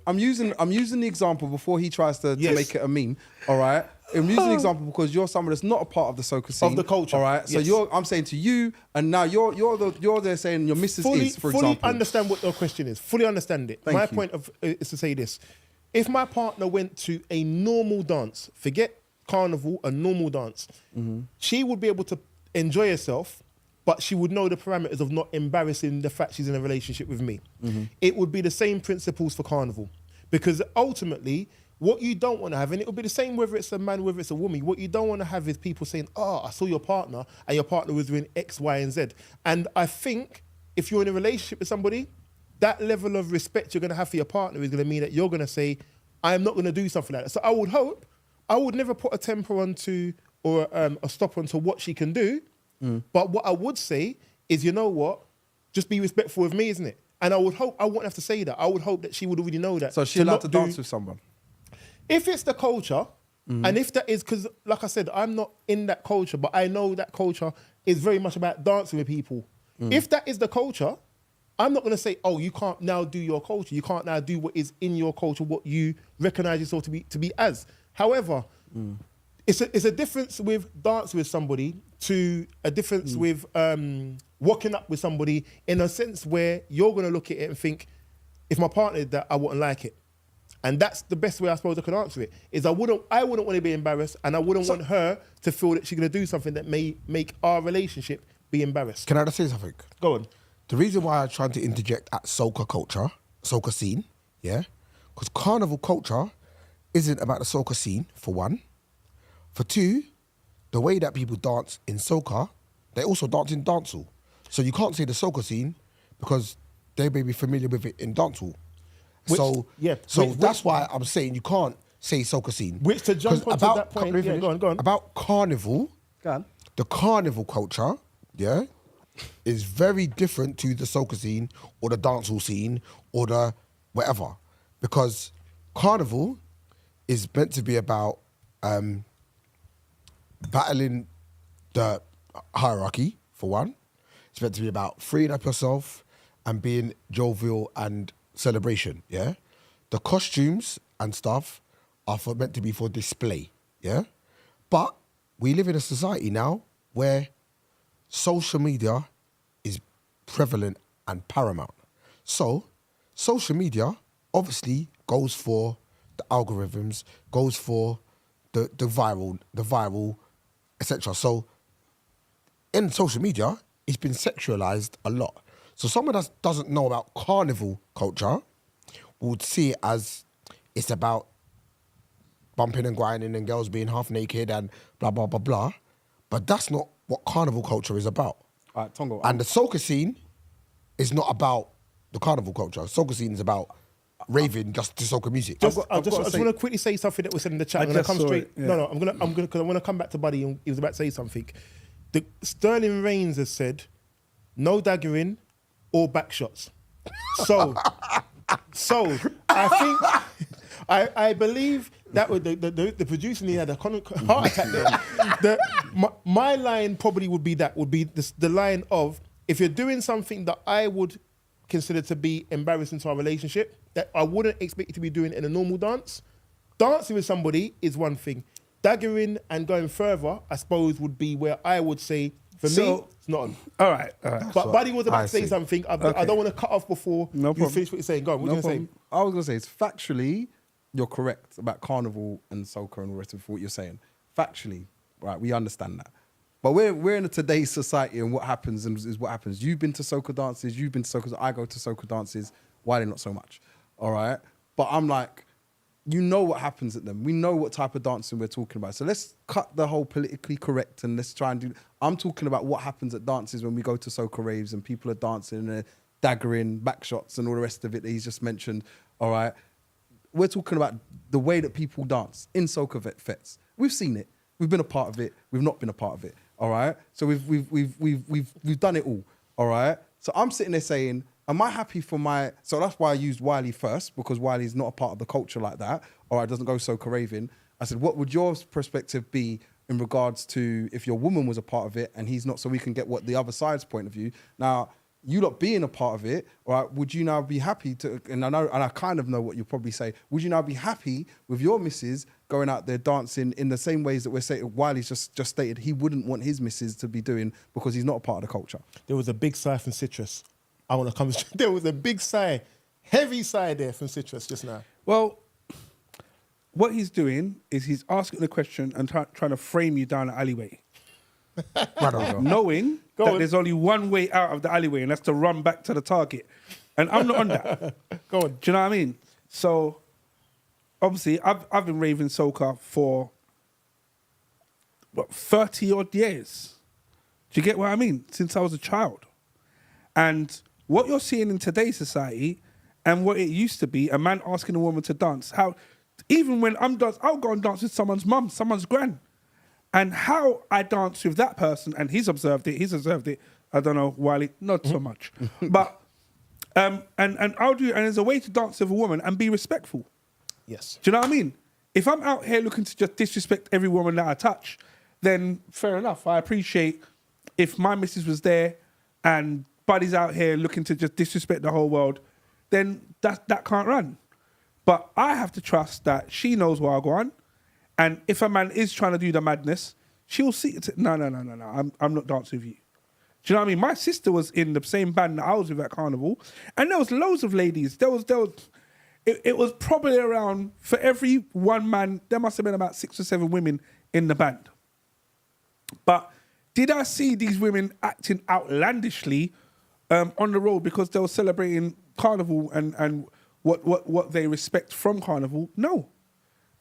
I'm using the example before he tries to Yes. make it a meme. All right. I'm using the example because you're someone that's not a part of the soca scene. Of the culture. All right. So Yes. I'm saying to you, and now you're there saying your missus is, for fully example. understand what your question is. Fully understand it. Thank My you. point is to say this: if my partner went to a normal dance, forget carnival, a normal dance, she would be able to enjoy herself, but she would know the parameters of not embarrassing the fact she's in a relationship with me. It would be the same principles for carnival, because ultimately, what you don't want to have, and it will be the same whether it's a man, whether it's a woman, what you don't want to have is people saying, oh, I saw your partner, and your partner was doing X, Y, and Z. And I think if you're in a relationship with somebody, that level of respect you're going to have for your partner is going to mean that you're going to say, I'm not going to do something like that. So I would hope, I would never put a temper onto or a stop onto what she can do. But what I would say is, you know what? Just be respectful of me, isn't it? And I would hope, I wouldn't have to say that. I would hope that she would already know that. So she's allowed not to do- dance with someone. If it's the culture, and if that is, because like I said, I'm not in that culture, but I know that culture is very much about dancing with people. If that is the culture, I'm not going to say, oh, you can't now do your culture. You can't now do what is in your culture, what you recognize yourself to be as. However, it's a difference with dancing with somebody to a difference with walking up with somebody in a sense where you're going to look at it and think, if my partner did that, I wouldn't like it. And that's the best way I suppose I can answer it, is I wouldn't want to be embarrassed, and I wouldn't want her to feel that she's going to do something that may make our relationship be embarrassed. Can I just say something? Go on. The reason why I'm trying to interject at soca culture, soca scene, yeah, because carnival culture isn't about the soca scene, for one. For two, the way that people dance in soca, they also dance in dancehall. So you can't say the soca scene because they may be familiar with it in dancehall. So that's why I'm saying you can't say soca scene. Which to jump 'Cause onto that point, yeah, go on. About carnival, Go on. the carnival culture, yeah, is very different to the soca scene or the dancehall scene or the whatever. Because carnival is meant to be about battling the hierarchy, for one. It's meant to be about freeing up yourself and being jovial and celebration, yeah? The costumes and stuff are meant to be for display, yeah? But we live in a society now where social media is prevalent and paramount. So, social media obviously goes for the algorithms, goes for the viral, etc. So, in social media, it's been sexualized a lot. So someone that doesn't know about carnival culture would see it as it's about bumping and grinding and girls being half naked and blah, blah, blah, blah. But that's not what carnival culture is about. All right, Tongo. And the soca scene is not about the carnival culture. Soca scene is about raving just to soca music. I just want to quickly say something that was said in the chat. I'm going to come straight. It, yeah. No, I'm going to, because I want to come back to Buddy and he was about to say something. The Sterling Reigns has said, no daggering or back shots. So I think, I believe that with the producer had a heart attack there. My line probably would be the line of, if you're doing something that I would consider to be embarrassing to our relationship, that I wouldn't expect you to be doing in a normal dance, dancing with somebody is one thing. Daggering and going further, I suppose, would be where I would say, for me, it's not on. All right. But Buddy was about to say something. I don't want to cut off before you finish what you're saying. Go on, what are you going to say? I was going to say, it's factually, you're correct about carnival and soca and all the rest of what you're saying. Factually, right, we understand that. But we're in a today's society, and what happens is what happens. You've been to soca dances, you've been to soca, I go to soca dances, why not so much? All right? But I'm like, you know what happens at them. We know what type of dancing we're talking about. So let's cut the whole politically correct and let's try and do... I'm talking about what happens at dances when we go to soca raves and people are dancing and they're daggering, back shots and all the rest of it that he's just mentioned. All right? We're talking about the way that people dance in soca fets. We've seen it. We've been a part of it. We've not been a part of it. All right? So we've done it all. All right? So I'm sitting there saying... Am I happy for my... So that's why I used Wiley first, because Wiley's not a part of the culture like that, or it doesn't go soca raving. I said, what would your perspective be in regards to if your woman was a part of it and he's not, so we can get what the other side's point of view. Now, you lot being a part of it, all right, would you now be happy to... And I kind of know what you'll probably say. Would you now be happy with your missus going out there dancing in the same ways that we're saying Wiley's just stated he wouldn't want his missus to be doing because he's not a part of the culture? There was a big sigh from Citrus. I want to come. There was a big sigh, heavy sigh there from Citrus just now. Well, what he's doing is he's asking the question and trying to frame you down the alleyway. Knowing that there's only one way out of the alleyway, and that's to run back to the target. And I'm not on that. Go on. Do you know what I mean? So, obviously, I've been raving soca for, 30-odd years. Do you get what I mean? Since I was a child. And what you're seeing in today's society and what it used to be, a man asking a woman to dance, even when I'll go and dance with someone's mum, someone's gran. And how I dance with that person, and he's observed it, I don't know, Wiley, not so much. But, and I'll do it, and there's a way to dance with a woman and be respectful. Yes. Do you know what I mean? If I'm out here looking to just disrespect every woman that I touch, then fair enough. I appreciate if my missus was there and Buddy's out here looking to just disrespect the whole world, then that can't run. But I have to trust that she knows where I go on. And if a man is trying to do the madness, she'll see it. No. I'm not dancing with you. Do you know what I mean? My sister was in the same band that I was with at Carnival, and there was loads of ladies. It was probably around, for every one man, there must have been about 6 or 7 women in the band. But did I see these women acting outlandishly on the road because they were celebrating Carnival and what they respect from Carnival? No,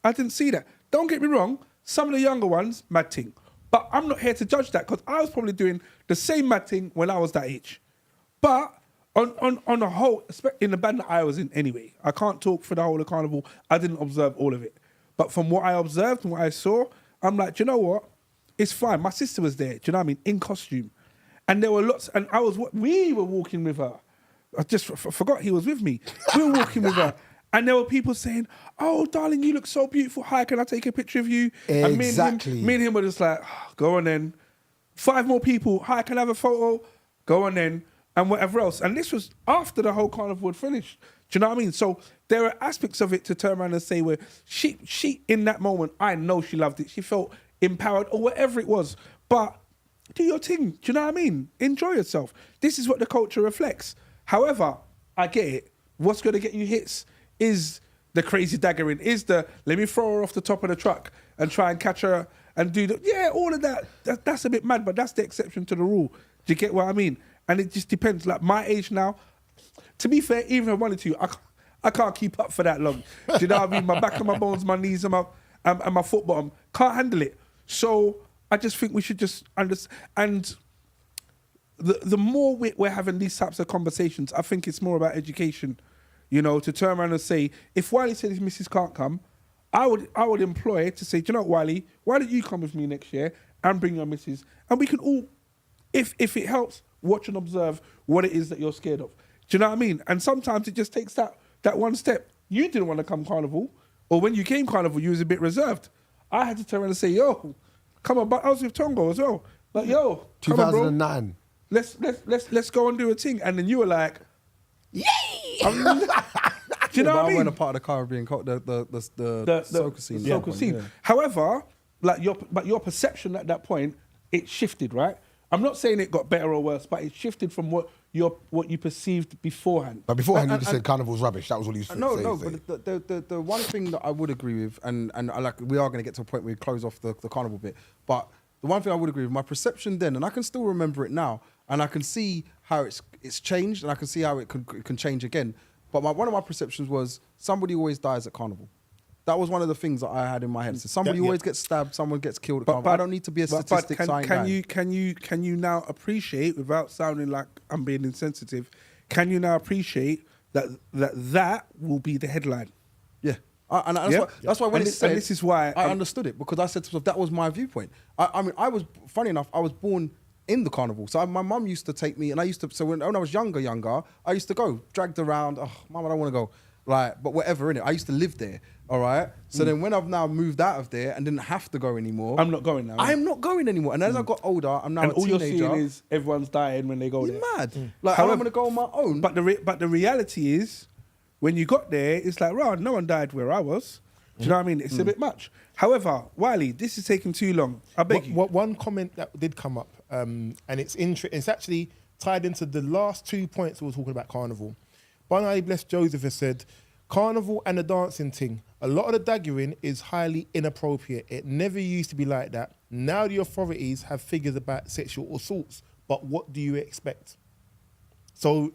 I didn't see that. Don't get me wrong, some of the younger ones, mad thing. But I'm not here to judge that because I was probably doing the same mad thing when I was that age. But on the whole, in the band that I was in anyway, I can't talk for the whole of Carnival. I didn't observe all of it. But from what I observed and what I saw, I'm like, do you know what? It's fine. My sister was there, do you know what I mean? In costume. And there were lots, and we were walking with her. I just forgot he was with me. We were walking with her. And there were people saying, oh, darling, you look so beautiful. Hi, can I take a picture of you? Exactly. And me and him were just like, oh, go on then. 5 more people. Hi, can I have a photo? Go on then. And whatever else. And this was after the whole carnival had finished. Do you know what I mean? So there are aspects of it to turn around and say where she in that moment, I know she loved it. She felt empowered or whatever it was. But do your thing. Do you know what I mean? Enjoy yourself. This is what the culture reflects. However, I get it. What's going to get you hits is the crazy daggering, is the let me throw her off the top of the truck and try and catch her and do all of that. That's a bit mad, but that's the exception to the rule. Do you get what I mean? And it just depends. Like my age now, to be fair, even if I wanted to, I can't keep up for that long. Do you know what I mean? My back and my bones, my knees and my foot bottom can't handle it. So I just think we should just understand. And the more we're having these types of conversations, I think it's more about education. You know, to turn around and say, if Wiley said his missus can't come, I would employ to say, do you know what, Wiley, why don't you come with me next year and bring your missus, and we can all, if it helps, watch and observe what it is that you're scared of. Do you know what I mean? And sometimes it just takes that one step. You didn't want to come Carnival, or when you came Carnival, you was a bit reserved. I had to turn around and say, yo, come on, but I was with Tongo as well. Like, yo, 2009. Let's go and do a thing. And then you were like, yay! Do you know what I mean? I went a part of the Caribbean, the Soca scene. The Soca scene. However, like your perception at that point, it shifted, right? I'm not saying it got better or worse, but it shifted from what you perceived beforehand. But beforehand, you just said Carnival's rubbish. That was all you said. No. But the one thing that I would agree with, and I like, we are going to get to a point where we close off the Carnival bit, but the one thing I would agree with, my perception then, and I can still remember it now, and I can see how it's changed, and I can see how it can change again. But one of my perceptions was somebody always dies at Carnival. That was one of the things that I had in my head. So somebody always gets stabbed, someone gets killed at Carnival. I don't need to be a statistic. Can you now appreciate, without sounding like I'm being insensitive, can you now appreciate that will be the headline? Yeah. That's why when it said, this is why I understood it, because I said to myself, that was my viewpoint. I mean, funny enough, I was born in the Carnival. So my mum used to take me, and I used to, so when I was younger, I used to go, dragged around, oh, mum, I don't want to go. Like, but whatever, innit? I used to live there, all right? So then when I've now moved out of there and didn't have to go anymore. I'm not going now. I'm not going anymore. And as I got older, I'm now a teenager. And all you're seeing is everyone's dying when they go there. You're mad. Like, I'm going to go on my own. But the reality is, when you got there, it's like, right, no one died where I was. Do you know what I mean? It's a bit much. However, Wiley, this is taking too long. I beg you. One comment that did come up, and it's actually tied into the last 2 points we were talking about Carnival. Bonnie Bless Joseph has said, Carnival and the dancing thing, a lot of the daggering is highly inappropriate. It never used to be like that. Now the authorities have figures about sexual assaults, but what do you expect? So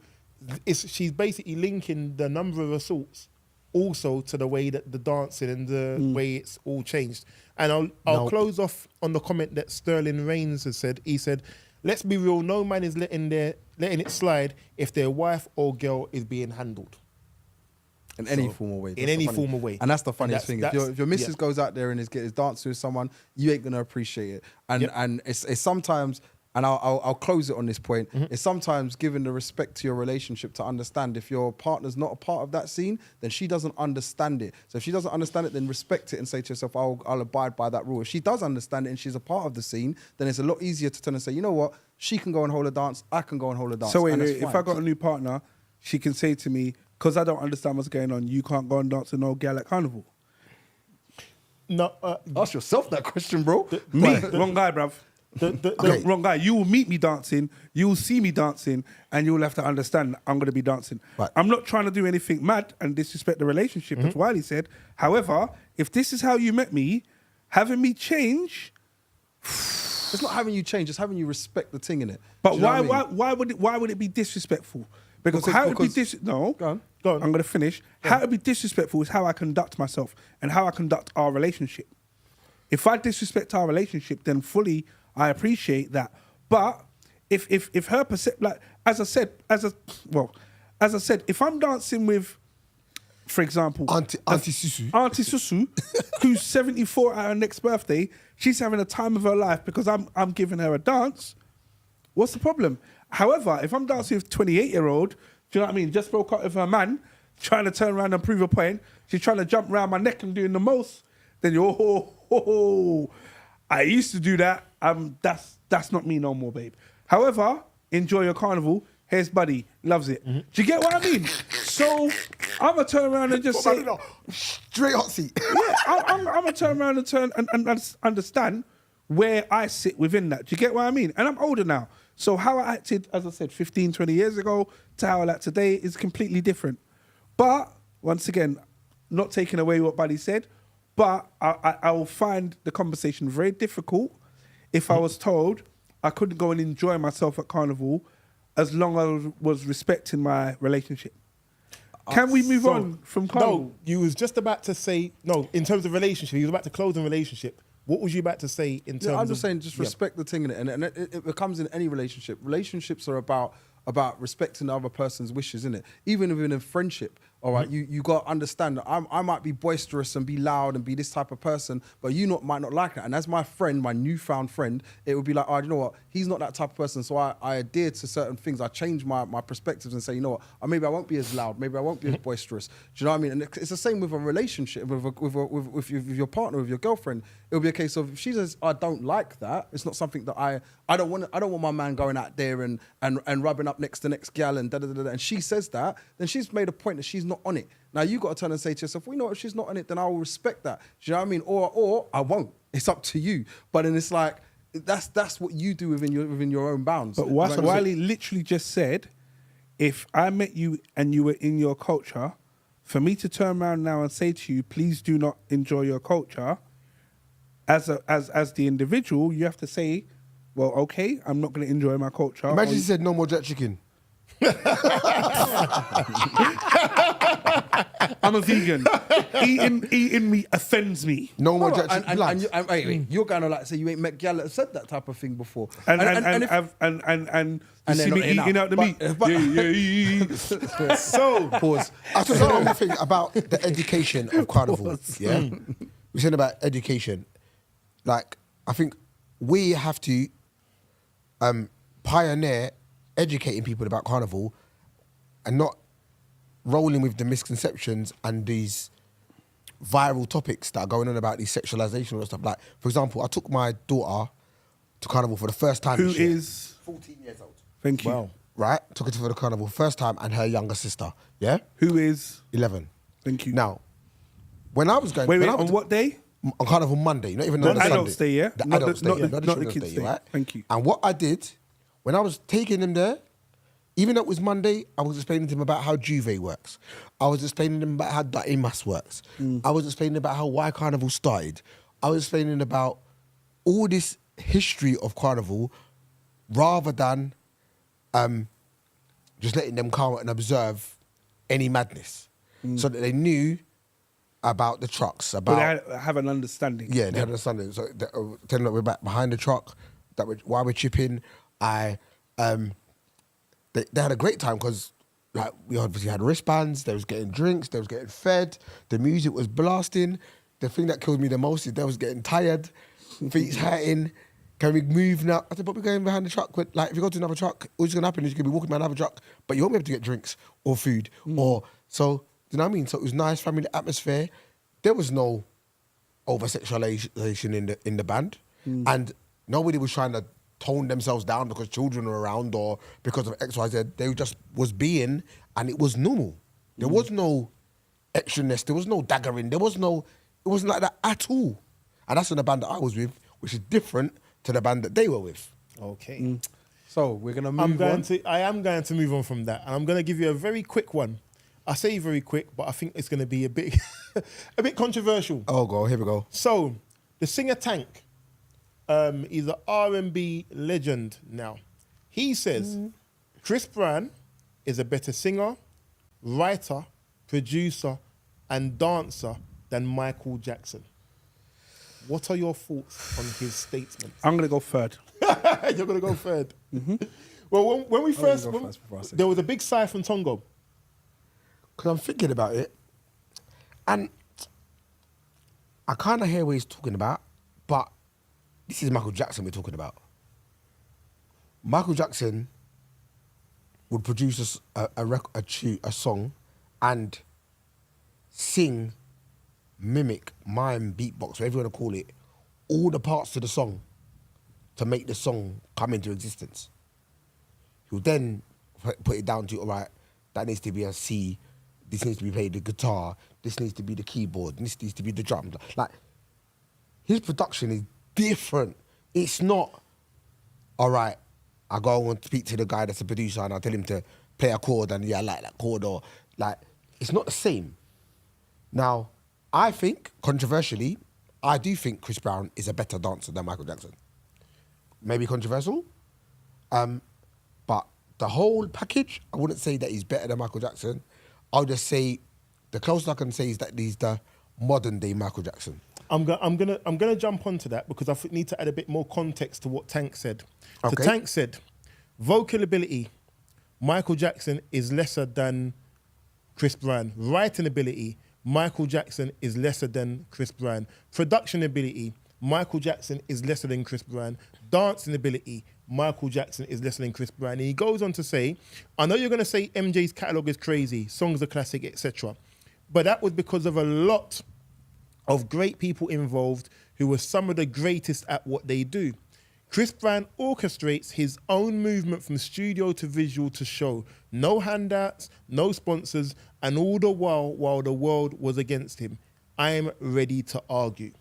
she's basically linking the number of assaults also to the way that the dancing and the way it's all changed. And I'll close off on the comment that Sterling Rains has said. He said, let's be real, no man is letting it slide if their wife or girl is being handled. In any form of way. In any form of way. And that's the funniest thing. If your missus goes out there and is dancing with someone, you ain't going to appreciate it. And it's sometimes, and I'll close it on this point, it's sometimes giving the respect to your relationship to understand if your partner's not a part of that scene, then she doesn't understand it. So if she doesn't understand it, then respect it and say to yourself, I'll abide by that rule. If she does understand it and she's a part of the scene, then it's a lot easier to turn and say, you know what, she can go and hold a dance, I can go and hold a dance. So wait, if I got a new partner, she can say to me, because I don't understand what's going on, you can't go and dance with no gal at Carnival. No, ask yourself that question, bro. Wrong guy, bruv. Wrong guy. You will meet me dancing, you will see me dancing, and you will have to understand I'm going to be dancing. Right. I'm not trying to do anything mad and disrespect the relationship, as Wiley said. However, if this is how you met me, having me change... It's not having you change, it's having you respect the thing in it. But why would it be disrespectful? Because how it would be no, go on. I'm going to finish. How it would be disrespectful is how I conduct myself and how I conduct our relationship. If I disrespect our relationship, then fully I appreciate that. But if her perception, like as I said, if I'm dancing with, for example, Auntie Susu, who's 74 at her next birthday, she's having a time of her life because I'm giving her a dance. What's the problem? However, if I'm dancing with a 28-year-old, do you know what I mean? Just broke up with her man, trying to turn around and prove a point. She's trying to jump around my neck and doing the most. Then I used to do that. That's not me no more, babe. However, enjoy your Carnival. Here's Buddy, loves it. Do you get what I mean? So I'm gonna turn around and just say, straight hot seat. Yeah, I'm gonna turn around and understand where I sit within that. Do you get what I mean? And I'm older now. So how I acted, as I said, 15, 20 years ago to how I act today is completely different. But once again, not taking away what Buddy said, but I will find the conversation very difficult if I was told I couldn't go and enjoy myself at Carnival as long as I was respecting my relationship. Can we move on from Carnival? No, you was just about to say, no, in terms of relationship, you was about to close the relationship. What was you about to say in terms of... I'm just saying, just respect the thing in it. And it becomes in any relationship. Relationships are about respecting the other person's wishes, innit? Even within a friendship, all right? You got to understand that I might be boisterous and be loud and be this type of person, but you might not like that. And as my friend, my newfound friend, it would be like, oh, you know what? He's not that type of person. So I adhere to certain things. I change my perspectives and say, you know what? Maybe I won't be as loud. Maybe I won't be as boisterous. Do you know what I mean? And it's the same with a relationship, with your partner, with your girlfriend. It'll be a case of if she says, I don't like that, it's not something that I don't want my man going out there and rubbing up next to next gal and da-da-da-da. And she says that, then she's made a point that she's not on it. Now you got to turn and say to yourself, well, you know what, if she's not on it, then I will respect that. Do you know what I mean? Or I won't. It's up to you. But then it's like, that's what you do within your own bounds. But Wiley literally just said, if I met you and you were in your culture, for me to turn around now and say to you, please do not enjoy your culture, as the individual, you have to say, well, okay, I'm not going to enjoy my culture. Imagine he said no more jerk chicken. I'm a vegan. Eating meat offends me. No more jerk chicken. Wait, you're going to like say you ain't met gal that said that type of thing before. And you see me eating out the meat. So, pause. I just want one thing about the education of Carnival. Yeah, we're saying about education. Like, I think we have to pioneer educating people about Carnival and not rolling with the misconceptions and these viral topics that are going on about these sexualization and stuff. Like, for example, I took my daughter to Carnival for the first time. Who is 14 years old. Thank you. Wow. Right? Took her to the Carnival first time, and her younger sister. Yeah? Who is 11. Thank you. Now, when I was going... Wait, on what day? On Carnival Monday, not even on the Sunday. Adults Day, yeah? The Adults Day, not the Kids Day. Right? Thank you. And what I did, when I was taking him there, even though it was Monday, I was explaining to him about how Juve works. I was explaining to him about how Da'imas works. I was explaining about how why Carnival started. I was explaining about all this history of Carnival rather than just letting them come and observe any madness. So that they knew about the trucks, about... They have an understanding. Yeah, they had an understanding. So telling that we're back behind the truck, that while we're chipping, they had a great time because like we obviously had wristbands, they was getting drinks, they was getting fed, the music was blasting. The thing that killed me the most is they was getting tired, feet hurting. Can we move now? I said, but we're going behind the truck. Like, if you go to another truck, what's going to happen is you're going to be walking behind another truck, but you won't be able to get drinks or food. Or so, you know what I mean? So it was nice family atmosphere. There was no over-sexualization in the band. And nobody was trying to tone themselves down because children were around or because of X, Y, Z. They just was being, and it was normal. There was no extraness. There was no daggering. It wasn't like that at all. And that's in the band that I was with, which is different to the band that they were with. Okay. So we're going to move on. I am going to move on from that. And I'm going to give you a very quick one. I say very quick, but I think it's going to be a bit a bit controversial. Oh, here we go. So, the singer Tank, he's an R&B legend now. He says Chris Brown is a better singer, writer, producer, and dancer than Michael Jackson. What are your thoughts on his statement? I'm going to go third. You're going to go third? Well, when we first... there was a big sigh from Tongo. Because I'm thinking about it, and I kind of hear what he's talking about, but this is Michael Jackson we're talking about. Michael Jackson would produce a song and sing, mimic, mime, beatbox, whatever you want to call it, all the parts to the song to make the song come into existence. He would then put it down to, all right, that needs to be a C, this needs to be played the guitar, this needs to be the keyboard, this needs to be the drums. Like, his production is different. It's not, all right, I go and speak to the guy that's a producer and I tell him to play a chord and I like that chord or like, it's not the same. Now, I think, controversially, I do think Chris Brown is a better dancer than Michael Jackson. Maybe controversial, but the whole package, I wouldn't say that he's better than Michael Jackson. I'll just say, the closest I can say is that he's the modern day Michael Jackson. I'm gonna jump onto that because I need to add a bit more context to what Tank said. So Okay. Tank said, vocal ability, Michael Jackson is lesser than Chris Brown. Writing ability, Michael Jackson is lesser than Chris Brown. Production ability, Michael Jackson is lesser than Chris Brown. Dancing ability, Michael Jackson is lesser than Chris Brown. And he goes on to say, I know you're going to say MJ's catalogue is crazy, songs are classic, etc. But that was because of a lot of great people involved who were some of the greatest at what they do. Chris Brown orchestrates his own movement from studio to visual to show. No handouts, no sponsors, and all the while the world was against him. I am ready to argue.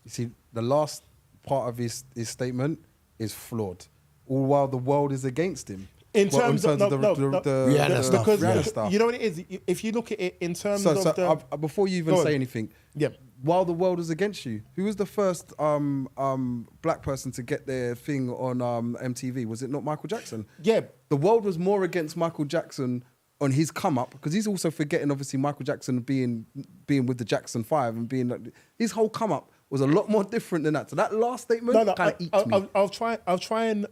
You see, the last part of his statement is flawed. All while the world is against him. In terms of Rihanna stuff. Because stuff. you know what it is? If you look at it in terms of before you even Go on. say anything, Yeah. while the world is against you, who was the first black person to get their thing on MTV? Was it not Michael Jackson? Yeah. The world was more against Michael Jackson on his come up because he's also forgetting obviously Michael Jackson being with the Jackson 5 and being like, his whole come up was a lot more different than that. So that last statement kind of eats me. I'll try and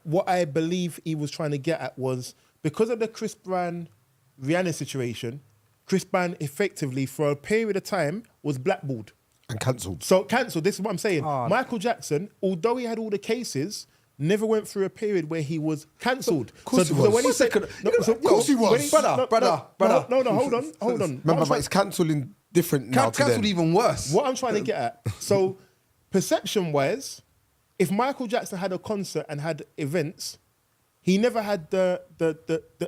what I believe he was trying to get at was because of the Chris Brown Rihanna situation, Chris Brown effectively for a period of time was blackballed. And cancelled. So cancelled, this is what I'm saying. Michael Jackson, although he had all the cases, never went through a period where he was cancelled. Of course he was. when he said, Of course he was. Brother. No, hold on. Remember, but it's cancelling different now to Cancelled them. even worse. What I'm trying to get at, so perception-wise, if Michael Jackson had a concert and had events, he never had the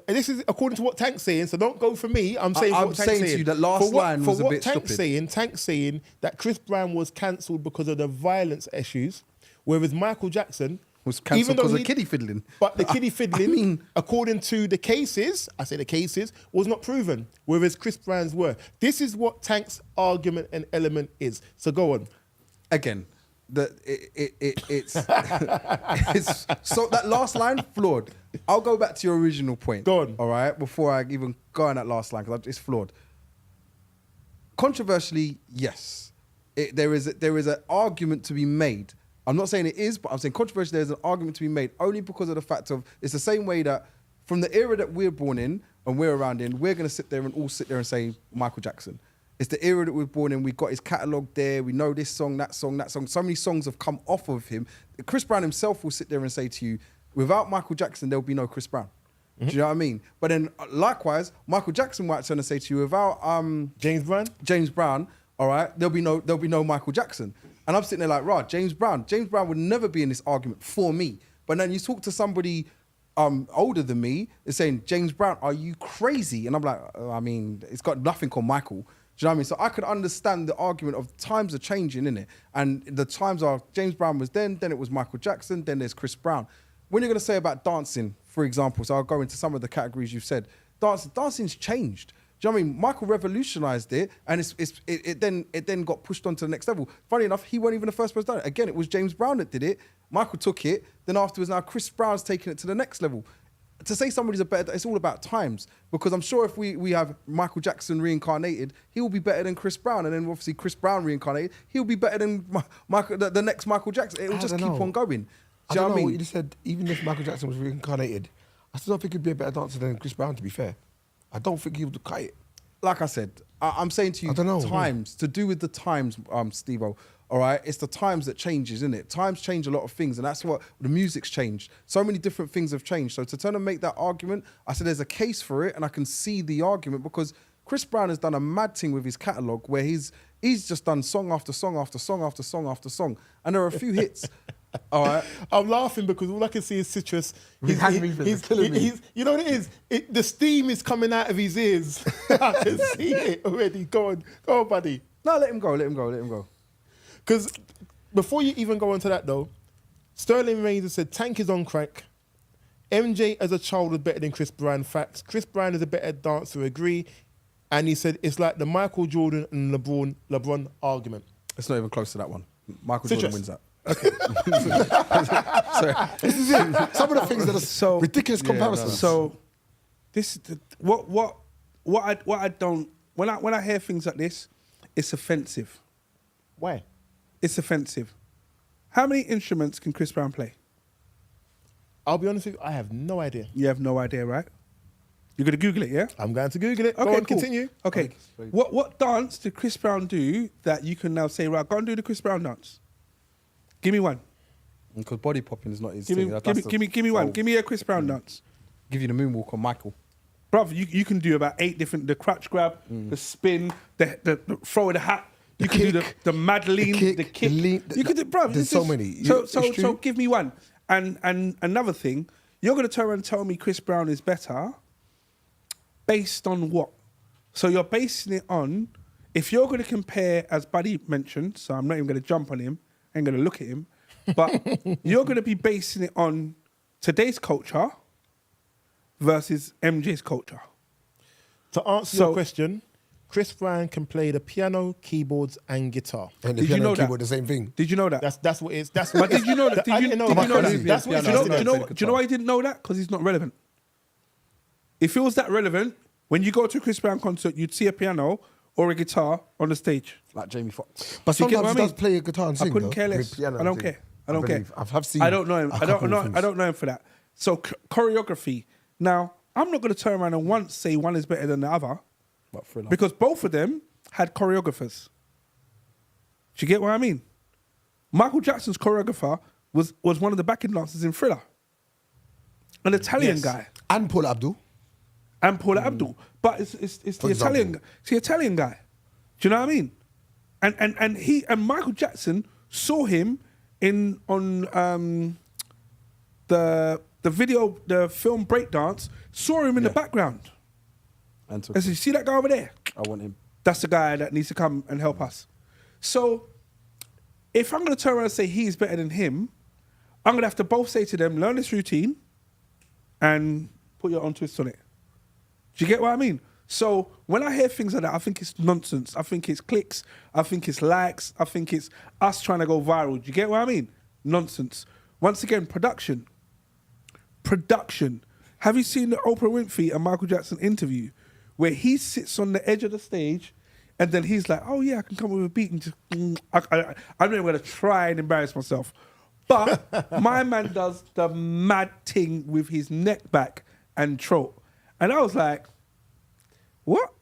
and this is according to what Tank's saying, so don't go for me. I'm saying I'm what Tank's saying to you that last line was a bit Tank's stupid. Tank's saying that Chris Brown was cancelled because of the violence issues, whereas Michael Jackson Was cancelled because of kiddie fiddling. But the kiddie fiddling, I mean, according to the cases, I say the cases, was not proven, whereas Chris Brown's were. This is what Tank's argument and element is. So go on. again, it's so that last line flawed. I'll go back to your original point. Go on. All right, before I even go on that last line because it's flawed. Controversially, yes, there is an argument to be made. I'm not saying it is, but I'm saying controversially there's an argument to be made only because of the fact of it's the same way that from the era that we're born in and we're around in, we're going to sit there and say Michael Jackson. It's the era that we're born in. We got his catalogue there. We know this song, that song, that song. So many songs have come off of him. Chris Brown himself will sit there and say to you, without Michael Jackson, there'll be no Chris Brown. Do you know what I mean? But then likewise, Michael Jackson might turn and say to you, without James Brown, all right, there'll be no Michael Jackson. And I'm sitting there like, right, James Brown would never be in this argument for me. But then you talk to somebody older than me, is saying, James Brown, are you crazy? And I'm like, I mean, it's got nothing called Michael. Do you know what I mean? So I could understand the argument of times are changing, innit? And the times are, James Brown was then it was Michael Jackson, then there's Chris Brown. When you're going to say about dancing, for example, so I'll go into some of the categories you've said, dancing's changed. Do you know what I mean? Michael revolutionized it, and it then got pushed on to the next level. Funny enough, he wasn't even the first person to do it. Again, it was James Brown that did it. Michael took it. Then afterwards, now Chris Brown's taking it to the next level. To say somebody's a better, it's all about times. Because I'm sure if we have Michael Jackson reincarnated, he will be better than Chris Brown. And then obviously Chris Brown reincarnated, he'll be better than the next Michael Jackson. It will just keep on going. I don't know what you just said. Even if Michael Jackson was reincarnated, I still don't think he'd be a better dancer than Chris Brown, to be fair. I don't think he would cut it. Like I said, I'm saying to you, I don't know. times, to do with the times, Steve-O, all right? It's the times that changes, isn't it? Times change a lot of things, and that's what the music's changed. So many different things have changed. So to turn and make that argument, I said there's a case for it, and I can see the argument because Chris Brown has done a mad thing with his catalogue where he's just done song after song after song after song after song, and there are a few hits. All right, I'm laughing because all I can see is Citrus. He's killing me. You know what it is? The steam is coming out of his ears. I can see it already. Go on, buddy. No, let him go. Because before you even go into that though, Sterling Razor said Tank is on crack. MJ as a child was better than Chris Brown. Facts. Chris Brown is a better dancer. Agree. And he said it's like the Michael Jordan and LeBron argument. It's not even close to that one. Michael Citrus. Jordan wins that. This is it. Some of the things that are So- ridiculous comparisons. So, this what I don't when I hear things like this, it's offensive. Why? It's offensive. How many instruments can Chris Brown play? I'll be honest with you, I have no idea. You have no idea, right? You're gonna Google it, yeah? I'm going to Google it. Go Okay, on, cool. continue. Okay. What dance did Chris Brown do that you can now say, right, go and do the Chris Brown dance? Give me one. Because body popping is not his Give thing. me one. Give me a Chris Brown dance. Give you the moonwalk on Michael. Bruv, you can do about 8 different, the crutch grab, the spin, the throw of the hat. You can do the Madeline, the kick. the lean, you can do, bruv. there's it's so just- many. So It's true. give me one. And another thing, you're going to turn around and tell me Chris Brown is better based on what? So you're basing it on, if you're going to compare, as Buddy mentioned, so I'm not even going to jump on him, I ain't going to look at him, but you're going to be basing it on today's culture versus MJ's culture. To answer So- your question, Chris Brown can play the piano, keyboards, and guitar. and the Did you piano know and that? keyboard, the same thing. Did you know that? That's what it is. That's But what did you know that? Did I you, didn't know did that. you know that? That's what Do it you is. know why I didn't know that? Because he's not relevant. If it was that relevant, when you go to a Chris Brown concert, you'd see a piano or a guitar on the stage. Like Jamie Foxx. But Do you get sometimes what he I does mean? play a guitar and sing. I couldn't though. care With less. piano I don't and care. thing. I don't care. believe. I've seen. I don't know him. a I couple don't know. of things. I don't know him for that. So choreography. Now I'm not going to turn around and once say one is better than the other, But Thriller. because both of them had choreographers. Do you get what I mean? Michael Jackson's choreographer was one of the backing dancers in Thriller, an Italian Yes. guy. And Paul Abdul. And Paula Abdul. But it's the For Italian. example. It's the Italian guy. Do you know what I mean? And Michael Jackson saw him on the video, the film Breakdance. Saw him in the background. And took And said, "You see that guy over there? I want him. That's the guy that needs to come and help us." So, if I'm going to turn around and say he's better than him, I'm going to have to both say to them, learn this routine and put your own twist on it. Do you get what I mean? So when I hear things like that, I think it's nonsense. I think it's clicks. I think it's likes. I think it's us trying to go viral. Do you get what I mean? Nonsense. Once again, production. Production. Have you seen the Oprah Winfrey and Michael Jackson interview where he sits on the edge of the stage and then he's like, oh yeah, I can come up with a beat and just, I'm not even going to try and embarrass myself. But my man does the mad thing with his neck back and throat. And I was like, what?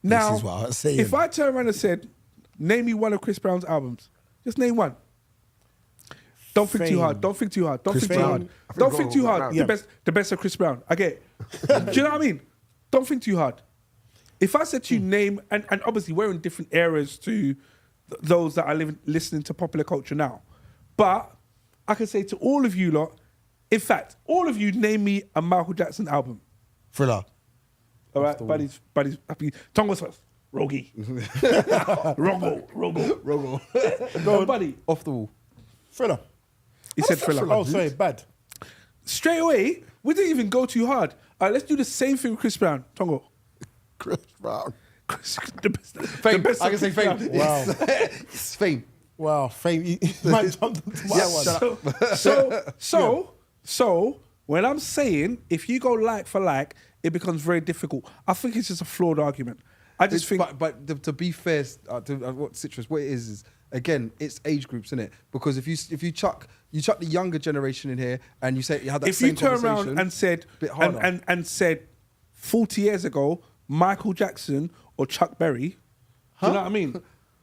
Now, is what I was saying. if I turn around and said, name me one of Chris Brown's albums, just name one. Don't think too Fame. hard. Don't think too hard. Don't Chris think too Brown. hard. I think Don't go think too hard. Brown. The best of Chris Brown. I get it. Do you know what I mean? Don't think too hard. If I said to you name, and obviously we're in different eras to those that are listening to popular culture now, but I can say to all of you lot, in fact, all of you name me a Michael Jackson album. Thriller. All right, buddies, happy. Tongue was first. Rogi. Rogo. Go on, buddy. Off the wall. Thriller. He said Thriller. Oh, sorry, bad. Straight away, we didn't even go too hard. All right, let's do the same thing with Chris Brown. Tongo. Chris Brown. The best. Fame. The best I can say fame. Wow. It's fame. Wow, fame. You might jump onto my one. So when I'm saying if you go like for like, it becomes very difficult. I think it's just a flawed argument. I just think. But to be fair, what Citrus, what it is again, it's age groups, isn't it? Because if you chuck the younger generation in here and you say you had that if same you turn around conversation, and said bit harder. and said 40 years ago Michael Jackson or Chuck Berry, do you know what I mean?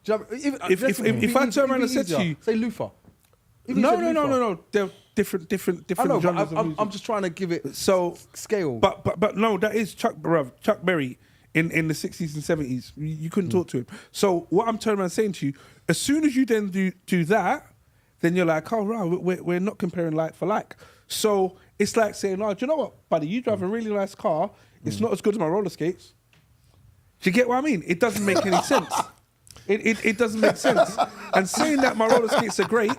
Do you know, If I turn around and said to you, say Luther. Even if you said Luther. No, they're different I know, genres but of music. I'm just trying to give it So scale. But no, that is Chuck Berry in the 60s and 70s. You couldn't talk to him. So what I'm turning around and saying to you, as soon as you then do that, then you're like, oh right, we're not comparing like for like. So it's like saying, oh, do you know what, buddy? You drive a really nice car. It's not as good as my roller skates. Do you get what I mean? It doesn't make any sense. It doesn't make sense. And saying that my roller skates are great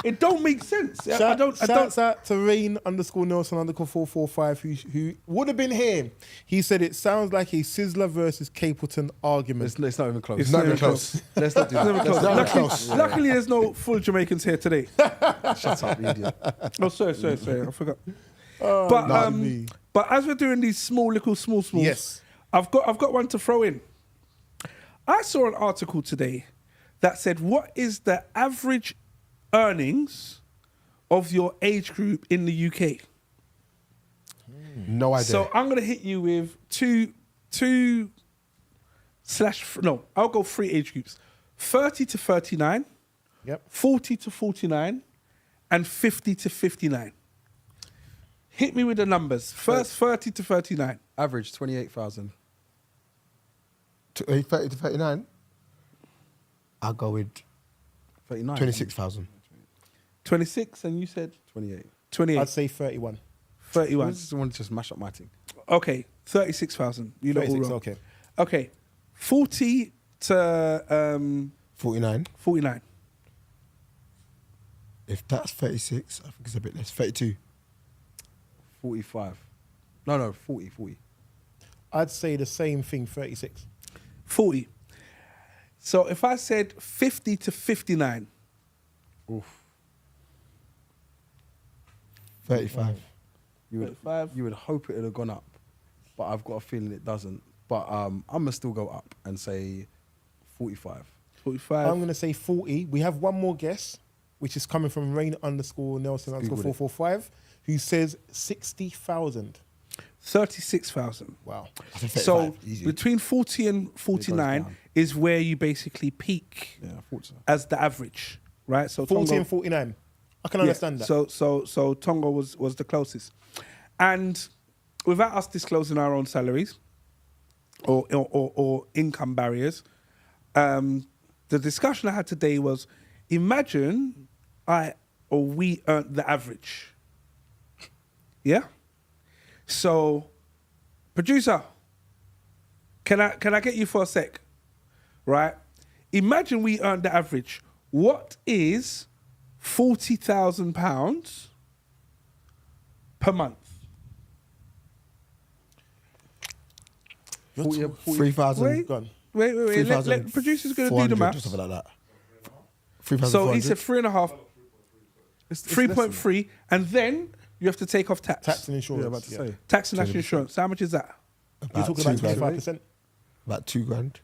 It don't make sense. Shouts out to Rain_Nelson_445 who would have been here. He said it sounds like a Sizzler versus Capleton argument. It's not even close. It's not even close. Let's not do that. Luckily, there's no full Jamaicans here today. Shut up, you idiot. Oh, sorry, I forgot. But as we're doing these small. Yes. I've got one to throw in. I saw an article today that said, what is the average earnings of your age group in the UK? No idea. So I'm going to hit you with I'll go 3 age groups. 30 to 39, Yep. 40 to 49, and 50 to 59. Hit me with the numbers. First, 30 to 39. Average 28,000. 30 to 39? I'll go with 39. 26,000. 26, and you said 28. 28. I'd say 31. 31. I just want to just mash up my thing. Okay, 36,000. You know all 36, wrong. okay. Okay, 40 to 49. 49. If that's 36, I think it's a bit less. 32. 45. No, 40. I'd say the same thing, 36. 40. So if I said 50 to 59, Oof. 35. You would 35. you would hope it would have gone up, but I've got a feeling it doesn't. But I'm gonna still go up and say 45. 45. I'm going to say 40. We have one more guess, which is coming from Rain_Nelson_445, who says 60,000. 36,000. Wow. I think 35, So easy. between 40 and 49 down. is where you basically peak Yeah, I thought so. as the average, right? So 40 Tonga- and 49. I can Yeah, understand that. So Tonga was the closest. And without us disclosing our own salaries or income barriers, the discussion I had today was, imagine we earned the average. Yeah? So, producer, can I get you for a sec? Right? Imagine we earned the average. What is £40,000 per month? 3,000. Wait. Go on. Wait. Let producer's going to do the 400 or maths. something like that. 3,400. So he said 3.5, 3.3, and then you have to take off tax. Tax and insurance. Yeah, about to say. Tax and national insurance. How much is that? You're About talking 2 about grand. 25%. About 2 grand.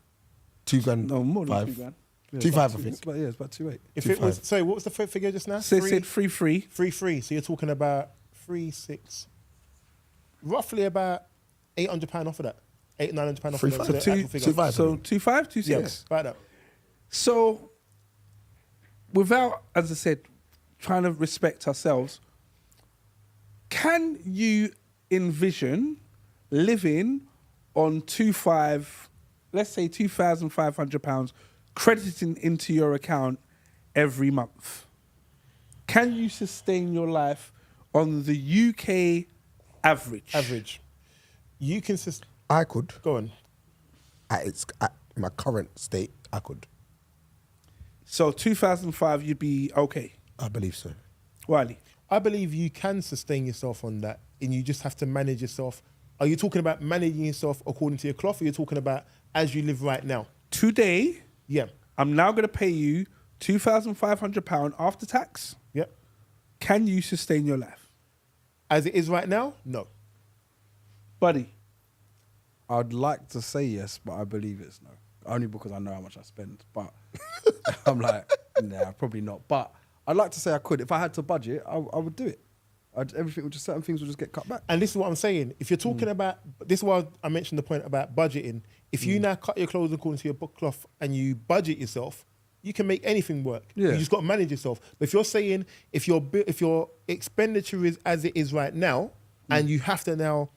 2 grand. No, more than 5. 2 grand. Yeah, 2.5, I think. It's about 2.8. If it was, sorry, what was the figure just now? So they said 3.3. 3.3. So you're talking about 3.6. Roughly about £800 off of that. £900 off of that. 3.5. So the So actual figure. 2.5. So 2.5, 2.6. Yeah, about that. So, without, as I said, trying to respect ourselves, can you envision living on let's say £2,500 crediting into your account every month? Can you sustain your life on the UK average? Average. You can I could. go on. At my current state, I could. So 2005, you'd be okay. I believe so. Wiley? I believe you can sustain yourself on that, and you just have to manage yourself. Are you talking about managing yourself according to your cloth, or you're talking about as you live right now? Today, Yeah. I'm now going to pay you £2,500 after tax. Yep. Can you sustain your life? As it is right now, no. Buddy? I'd like to say yes, but I believe it's no. Only because I know how much I spend. But I'm like, nah, probably not. But I'd like to say I could. If I had to budget, I would do it. Certain things would just get cut back. And this is what I'm saying. If you're talking about, this is why I mentioned the point about budgeting. If you now cut your clothes according to your book cloth and you budget yourself, you can make anything work. Yeah. You just got to manage yourself. But if you're saying, if your expenditure is as it is right now, and you have to now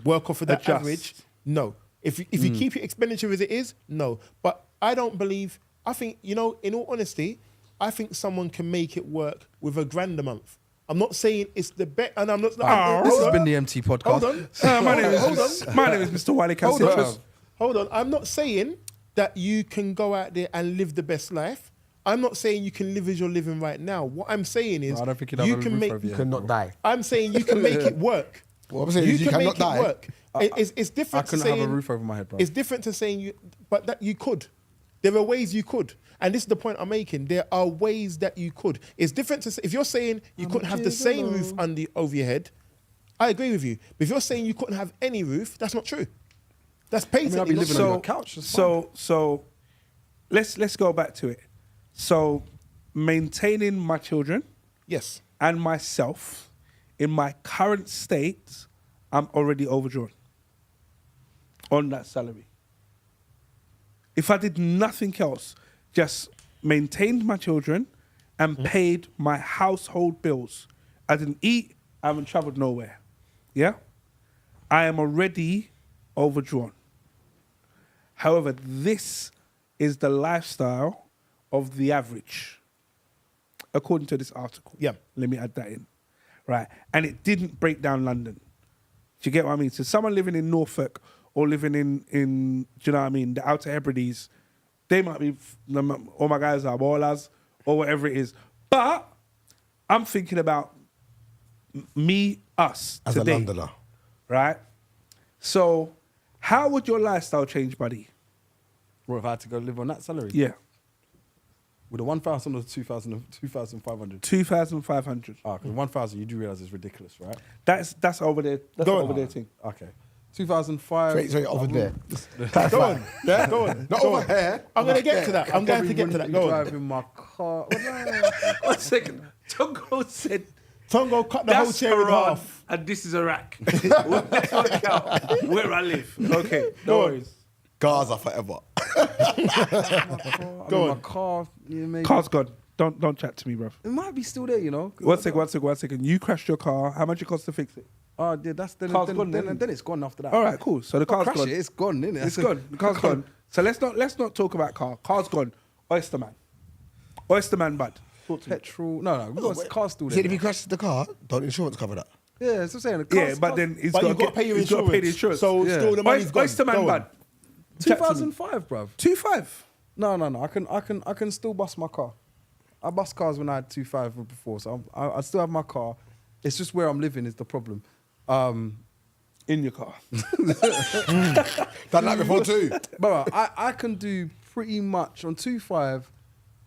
work off of that Adjust. average, no. If you keep your expenditure as it is, no. But I don't believe, I think, in all honesty, I think someone can make it work with £1,000 a month. I'm not saying it's the best, and I'm not. This has been the MT podcast. Hold on. My name is Mr. Wiley Citrus. Hold on. I'm not saying that you can go out there and live the best life. I'm not saying you can live as you're living right now. What I'm saying is I don't think you'd have you a can roof make. over your You head, cannot die. I'm saying you can make it work. What I'm saying is you can cannot make die. it work. It's I different to couldn't saying have a roof over my head, bro. It's different to saying you, but that you could. There are ways you could, and this is the point I'm making. There are ways that you could. It's different to say, if you're saying you couldn't have the same roof over your head. I agree with you. But if you're saying you couldn't have any roof, that's not true. That's patently I'd be not living true. on your couch. That's So let's go back to it. So maintaining my children Yes. and myself in my current state, I'm already overdrawn on that salary. If I did nothing else, just maintained my children and paid my household bills, I didn't eat, I haven't traveled nowhere. Yeah? I am already overdrawn. However, this is the lifestyle of the average, according to this article. Yeah. Let me add that in. Right. And it didn't break down London. Do you get what I mean? So someone living in Norfolk or living in do you know what I mean, the Outer Hebrides, they might be, all my guys are ballers or whatever it is. But I'm thinking about me, us, As today. a Londoner. Right? So how would your lifestyle change, buddy? What if I had to go live on that salary? Yeah. With a 1,000 or 2,000, 2,500? 2,500. Ah, because 1,000, you do realize it's ridiculous, right? That's over there. That's Go on. over there thing. Okay. 2,005. Sorry, over there. Go on. Yeah, go on. Not Go over on. here. I'm going to get to that. I'm going to get to that. Go on. Driving my car. Oh, no. 1 second. Tongo said Tongo cut the whole that's chair in Iran half. and this is Iraq. Let's work out where I live. Okay, no Go on. worries. Gaza forever. Go My on. car, yeah, maybe. Car's gone. Don't chat to me, bruv. It might be still there, you know. 1 second. You crashed your car. How much it cost to fix it? Oh, yeah, that's then. Car's Then, gone, then, then. then it's gone after that. All right, cool. So the car's Crash gone. it, it's gone, innit? It's gone. The car's gone. So let's not talk about car. Car's gone. Oysterman, bud. Talk to me. Petrol. No, we got the car's still See, there. if he crashes the car, don't insurance cover that? Yeah, that's what I'm saying. The Yeah, car's, but then he's But got you've got to pay your he's got to pay the insurance. insurance. So Yeah. still the money's gone. Oysterman, Go on. bud. Chat to me. 2005, bruv. 2.5. No. I can still bust my car. I bust cars when I had 2.5 before, so I still have my car. It's just where I'm living is the problem. In your car. That night before too. But I can do pretty much on 2.5,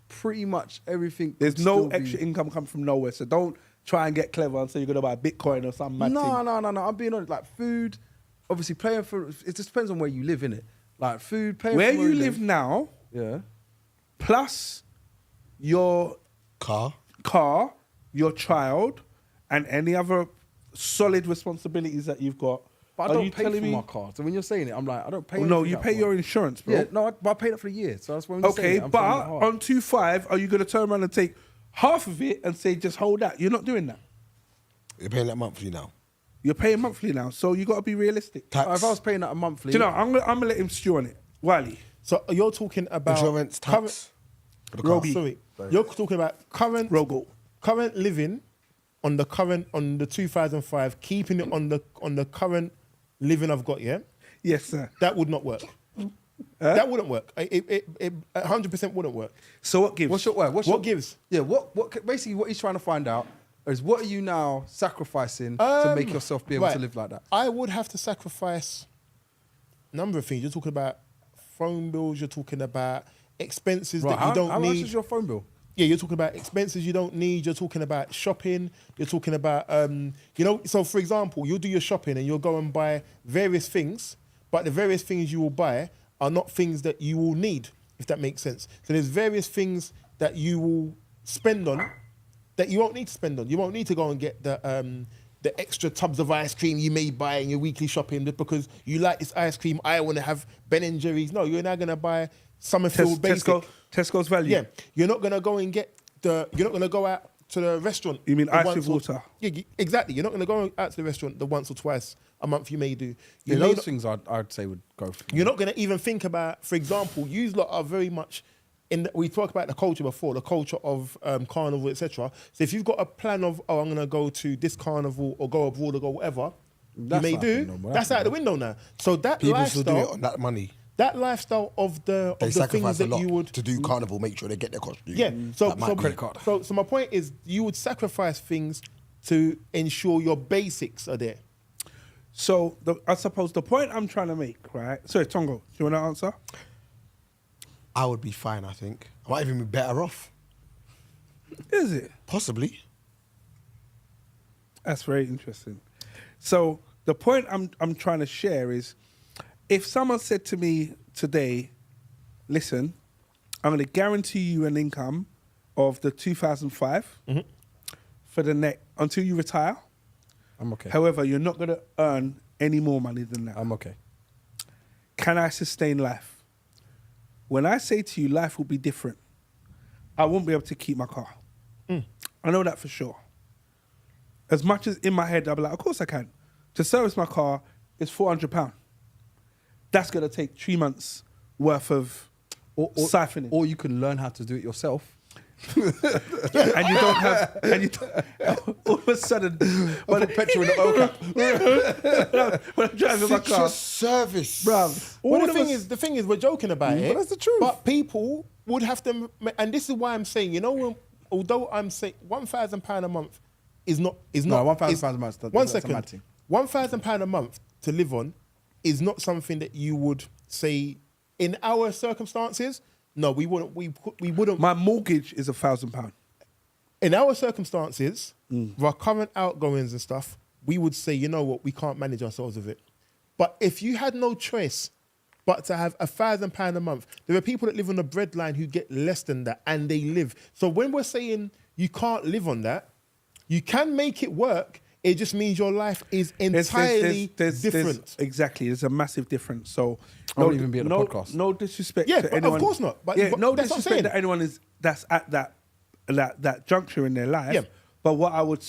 pretty much everything. There's could no still be- extra income come from nowhere, so don't try and get clever and say you're gonna buy Bitcoin or something mad thing. No. I'm being honest. Like food, obviously paying for it just depends on where you live, innit? Like food, paying Where for you live now, Yeah. plus your Car. car, your child, and any other solid responsibilities that you've got. But I Are don't you pay telling for me? my car. So when you're saying it, I'm like, I don't pay. Oh, no, anything you out pay for your it. insurance, bro. Yeah, no, but I paid it for the year. So that's when you're saying Okay, it, I'm finding it but hard. on 2.5, are you gonna turn around and take half of it and say just hold that? You're not doing that. You're paying that monthly now. You're paying monthly now, so you got to be realistic. Tax. If I was paying that a monthly, Do you know? I'm gonna let him stew on it. Wiley. So you're talking about Insurance, tax. For the car. Current, sorry, you're talking about current living on the 2005, keeping it on the current living I've got. Yeah, Yes, sir. that would not work. That wouldn't work. It 100% wouldn't work. So what gives? What gives? Yeah, what basically what he's trying to find out is what are you now sacrificing to make yourself be able to Right. live like that? I would have to sacrifice a number of things. You're talking about phone bills. You're talking about expenses that you don't how need. much is your phone bill? Yeah, you're talking about expenses you don't need. You're talking about shopping. You're talking about, so for example, you'll do your shopping and you'll go and buy various things, but the various things you will buy are not things that you will need, if that makes sense. So there's various things that you will spend on that you won't need to spend on. You won't need to go and get the extra tubs of ice cream you may buy in your weekly shopping just because you like this ice cream. I want to have Ben and Jerry's. No, you're now going to buy Summerfield Basic. Tesco's Value. Yeah, you're not gonna go and get you're not gonna go out to the restaurant. You mean ice once with or- water? Yeah, exactly. You're not gonna go out to the restaurant the once or twice a month you may do. You Yeah, may those not- things I'd say would go for. You're not gonna even think about, for example, you lot are very much we talked about the culture before, the culture of carnival, etc. So if you've got a plan of, I'm gonna go to this carnival or go abroad or go whatever, That's you may out the do. window, bro. That's out the window now. So that People lifestyle, still do it on that money. that lifestyle of the They of the sacrifice things a that lot you would to do carnival, make sure they get their costume. Yeah. So, credit card. so my point is, you would sacrifice things to ensure your basics are there. So I suppose the point I'm trying to make, right? Sorry, Tongo, do you want to answer? I would be fine, I think. I might even be better off. Is it? Possibly. That's very interesting. So the point I'm trying to share is, if someone said to me today, listen, I'm going to guarantee you an income of the 2005 for the next until you retire. I'm okay. However, you're not going to earn any more money than that. I'm okay. Can I sustain life? When I say to you, life will be different, I won't be able to keep my car. I know that for sure. As much as in my head, I'll be like, of course I can. To service my car is £400. That's going to take 3 months worth of siphoning. Or you can learn how to do it yourself. And you don't have, and you don't, all of a sudden, Put petrol in the oil cap. when I'm driving my car, service. bruv, Well, the thing is, we're joking about it. But that's the truth. But people would have to, and this is why I'm saying, although I'm saying £1,000 a month is not. No, £1,000 a month. One that's a second. mad thing. £1,000 a month to live on is not something that you would say in our circumstances. No, we wouldn't. We wouldn't. my mortgage is £1,000. In our circumstances, with our current outgoings and stuff, we would say, you know what, we can't manage ourselves with it. But if you had no choice but to have £1,000 a month, there are people that live on the breadline who get less than that, and they live. So when we're saying you can't live on that, you can make it work. It just means your life is entirely different. Exactly, there's a massive difference. So I won't even be at the podcast. No disrespect Yeah, to but anyone. of course not. But no that's what I'm disrespect saying. to anyone that's at that juncture in their life. Yeah. But what I would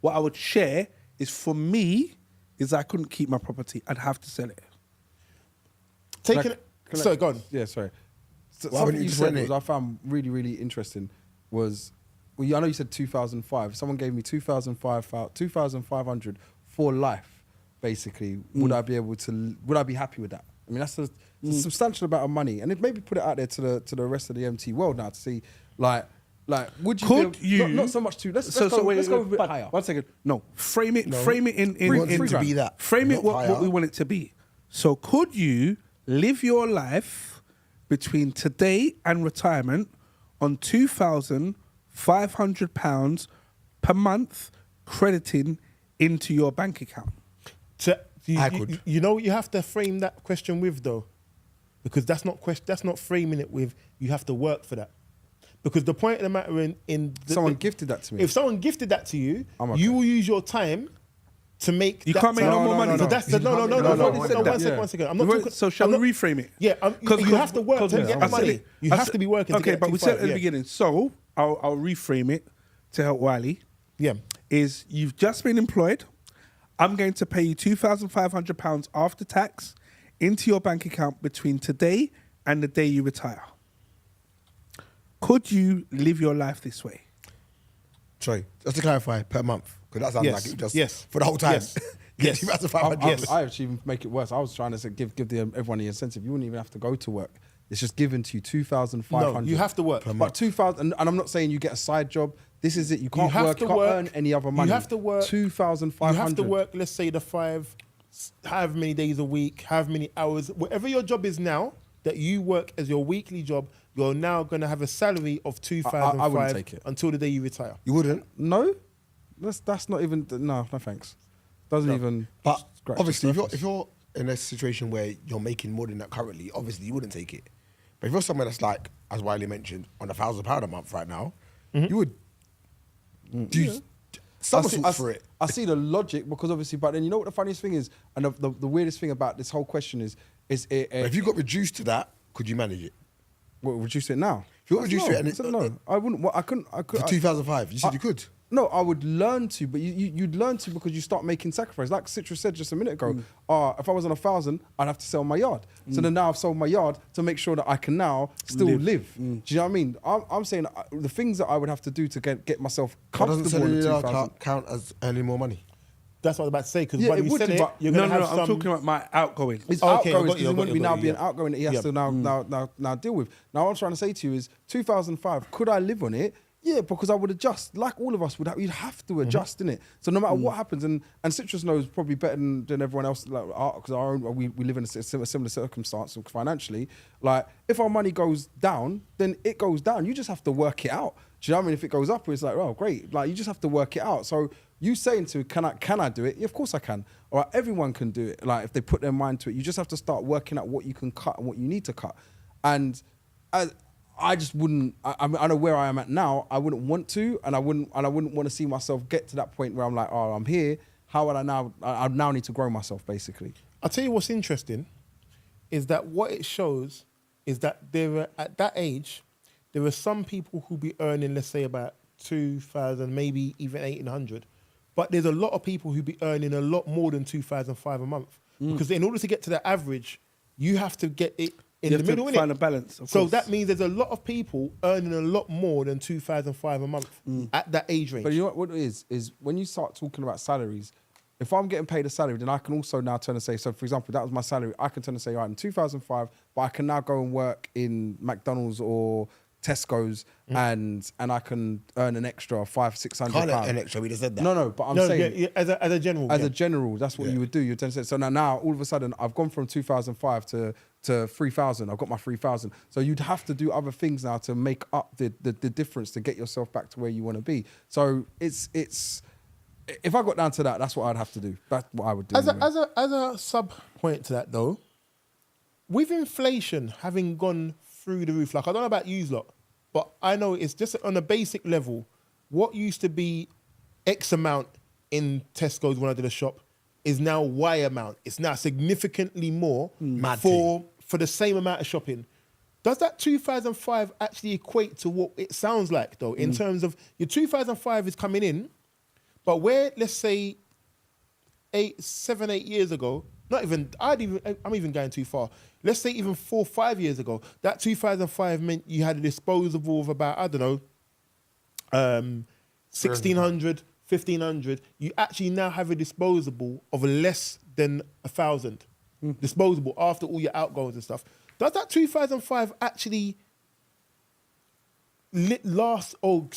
what I would share is, for me, is I couldn't keep my property. I'd have to sell it. Sorry, go on. Yeah, sorry. So, Why wouldn't something you you just said rent it? was I found really, really interesting was, well, I know you said 2005. Someone gave me 2,500 for life, basically. Would I be happy with that? I mean, that's a substantial amount of money. And it maybe put it out there to the rest of the MT world now to see, like would you Could be you? not so much to let's Wait, go a bit but higher. 1 second. No, frame it in We want it to be that. Frame it Not what higher. we want it to be. So could you live your life between today and retirement on £2,500 per month crediting into your bank account? I could. You know what you have to frame that question with, though, because that's not framing it with you have to work for that. Because the point of the matter Someone gifted that to me. If someone gifted that to you, I'm okay. you will use your time to make. You that can't make time. no more money. So that's the, no. No, One second. I'm not talking. So shall I'm we not- reframe it? Yeah, you have to work to get I the said money. it- You I have said- to be working. to Okay, get but we said at the 25, beginning. So I'll reframe it to help Wiley. Yeah. Is you've just been employed. I'm going to pay you £2,500 after tax into your bank account between today and the day you retire. Could you live your life this way? Sorry, just to clarify, per month. Because that sounds Yes. like it just Yes. for the whole time. Yes. Yes. Yes. I actually even make it worse. I was trying to say, give everyone the incentive. You wouldn't even have to go to work. It's just given to you 2,500. No, you have to work. But 2,000, and I'm not saying you get a side job. This is it. You can't have work. to You can't work. earn any other money. You have to work. 2,500. You have to work, let's say, the 5, however many days a week, however many hours, whatever your job is now, that you work as your weekly job, you're now going to have a salary of 2,500 I wouldn't take it. until the day you retire. You wouldn't? No, that's not even. No thanks. Doesn't even. But scratch the obviously, surface. if you're in a situation where you're making more than that currently, obviously you wouldn't take it. But if you're somewhere that's like, as Wiley mentioned, on £1,000 a month right now, you would do somersaults for it. I see the logic because obviously, but then you know what the funniest thing is, and the weirdest thing about this whole question is But if you got reduced to that, could you manage it? what, reduce it now. If you got reduced to it and I said no, I wouldn't. I couldn't. for 2005, you said you could. No, I would learn to, but you'd learn to because you start making sacrifices. Like Citra said just a minute ago, if I was on 1,000, I'd have to sell my yard. So then now I've sold my yard to make sure that I can now still live. Do you know what I mean? I'm saying the things that I would have to do to get myself But doesn't comfortable in selling the your 2,000. yard count as earning more money? That's what I was about to say, because Yeah, when it you would said do, it, but- you're No, going to no, have no. some... I'm talking about my outgoing. It's Okay, I outgoings got because you, I it got wouldn't be you, now got you, being yeah. outgoing that he has Yeah. to now deal with. Now, what I'm trying to say to you is 2005, could I live on it? Yeah, because I would adjust. Like all of us would have, you'd have to adjust, innit? So no matter what happens, and Citrus knows probably better than everyone else, like, because we live in a similar circumstance financially. Like, if our money goes down, then it goes down. You just have to work it out. Do you know what I mean? If it goes up, it's like, oh, great. Like, you just have to work it out. So you saying to, can I do it? Yeah, of course I can. All right, everyone can do it. Like, if they put their mind to it, you just have to start working out what you can cut and what you need to cut. And I just wouldn't. I know where I am at now. I wouldn't want to, and I wouldn't want to see myself get to that point where I'm like, oh, I'm here. How would I now? I now need to grow myself, basically. I'll tell you what's interesting is that what it shows is that at that age, there are some people who be earning, let's say, about 2,000, maybe even 1,800. But there's a lot of people who be earning a lot more than 2,500 a month. Because in order to get to the average, you have to get it in the middle, to find a balance. So that means there's a lot of people earning a lot more than 2,500 a month at that age range. But you know what it is when you start talking about salaries, if I'm getting paid a salary, then I can also now turn and say, so for example, that was my salary. I can turn and say, all right, in 2005, but I can now go and work in McDonald's or Tesco's and I can earn an extra £500-600. Can't earn an extra. We just said that. No, but I'm saying yeah, as a general. as yeah. a general, that's what you would do. You tend to say, so now all of a sudden I've gone from 2005 to 3,000. I've got my 3,000. So you'd have to do other things now to make up the difference to get yourself back to where you want to be. So it's if I got down to that, that's what I'd have to do. That's what I would do. As anyway. a sub point to that though, with inflation having gone through the roof, like I don't know about you lot, but I know it's just on a basic level, what used to be X amount in Tesco's when I did a shop is now Y amount. It's now significantly more Mad for the same amount of shopping. Does that 2005 actually equate to what it sounds like though, in terms of your 2005 is coming in, but where, let's say, 7, 8 years ago, I'm even going too far. Let's say even 4, 5 years ago, that 2005 meant you had a disposable of about, 1,600, 1,500. You actually now have a disposable of less than 1,000. Disposable after all your outgoings and stuff. Does that 2005 actually last or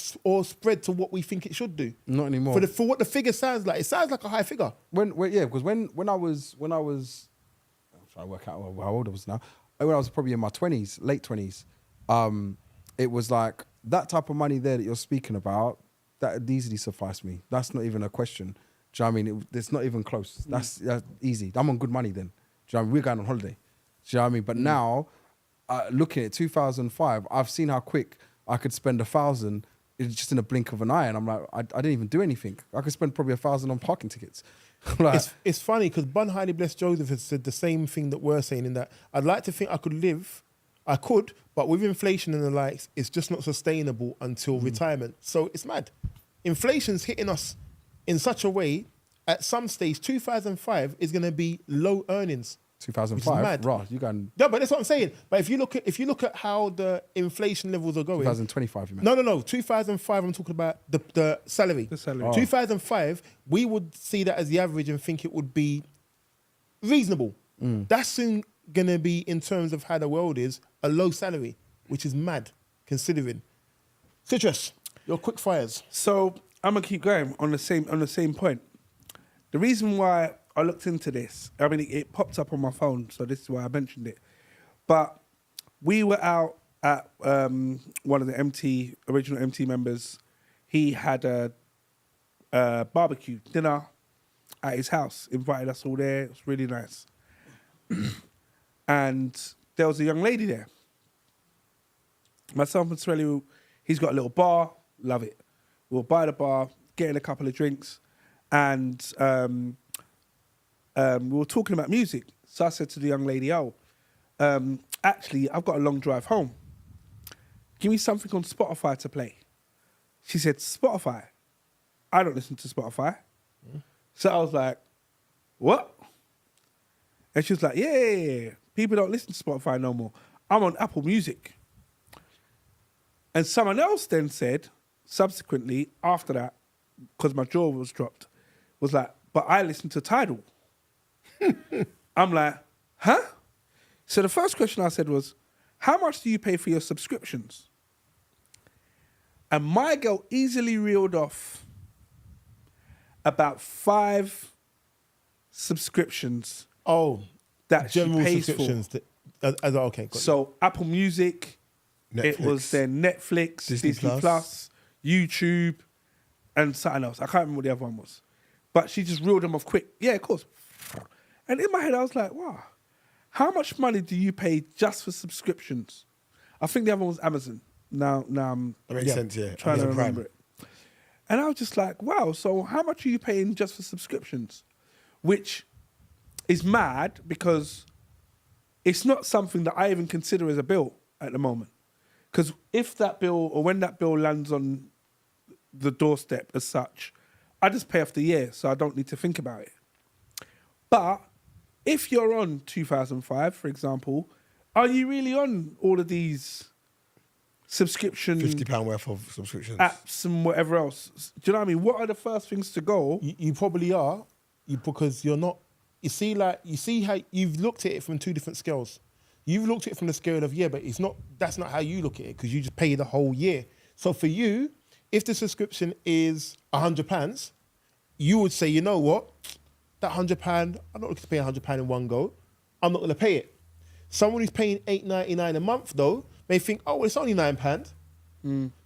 spread to what we think it should do? Not anymore. For what the figure sounds like, it sounds like a high figure. Because when I was, I'm trying to work out how old I was now. When I was probably in my 20s, late 20s, it was like that type of money there that you're speaking about, that would easily suffice me. That's not even a question. Do you know what I mean? It's not even close. That's easy. I'm on good money then. Do you know what I mean? We're going on holiday. Do you know what I mean? But now, looking at 2005, I've seen how quick I could spend 1,000 just in a blink of an eye, and I'm like, I didn't even do anything. I could spend probably 1,000 on parking tickets. Like, it's funny because Bun Highly Blessed Joseph has said the same thing that we're saying, in that I'd like to think I could, but with inflation and the likes, it's just not sustainable until retirement. So it's mad. Inflation's hitting us in such a way, at some stage, 2005 is going to be low earnings. 2005, mad. right? You going? No, but that's what I'm saying. But if you look at how the inflation levels are going, 2025, you mean? No. 2005. I'm talking about the salary. The salary. Oh. 2005, we would see that as the average and think it would be reasonable. That's soon gonna be, in terms of how the world is, a low salary, which is mad considering. Citrus, your quick fires. So I'm gonna keep going on the same point. The reason why I looked into this, I mean, it popped up on my phone, so this is why I mentioned it. But we were out at one of the original MT members. He had a barbecue dinner at his house, invited us all there. It was really nice. And there was a young lady there. Myself and Sorelli, he's got a little bar, love it. We'll buy the bar, get in a couple of drinks, and we were talking about music. So I said to the young lady, actually, I've got a long drive home. Give me something on Spotify to play. She said, Spotify? I don't listen to Spotify. So I was like, what? And she was like, yeah. People don't listen to Spotify no more. I'm on Apple Music. And someone else then said, subsequently, after that, because my jaw was dropped, was like, but I listen to Tidal. I'm like, huh? So the first question I said was, how much do you pay for your subscriptions? And my girl easily reeled off about 5 subscriptions Oh, that she general pays subscriptions. for. Okay, got it. So Apple Music, it Netflix. was then Netflix, Disney Disney Plus. Plus, YouTube, and something else. I can't remember what the other one was. But she just reeled them off quick. Yeah, of course. And in my head, I was like, wow, how much money do you pay just for subscriptions? I think the other one was Amazon. Now I'm That makes sense, yeah. trying to Amazon Prime. remember it. And I was just like, wow, so how much are you paying just for subscriptions? Which is mad because it's not something that I even consider as a bill at the moment. Because if that bill or when that bill lands on the doorstep as such, I just pay off the year, so I don't need to think about it. But if you're on 2005, for example, are you really on all of these subscription £50 worth of subscriptions. apps and whatever else? Do you know what I mean? What are the first things to go? You probably are, because you're not. You see how you've looked at it from 2 different scales. You've looked at it from the scale of but it's not. That's not how you look at it because you just pay the whole year. So for you, if the subscription is £100, you would say, you know what, that £100, I'm not looking to pay £100 in one go. I'm not going to pay it. Someone who's paying $8.99 a month though may think, oh, well, it's only £9.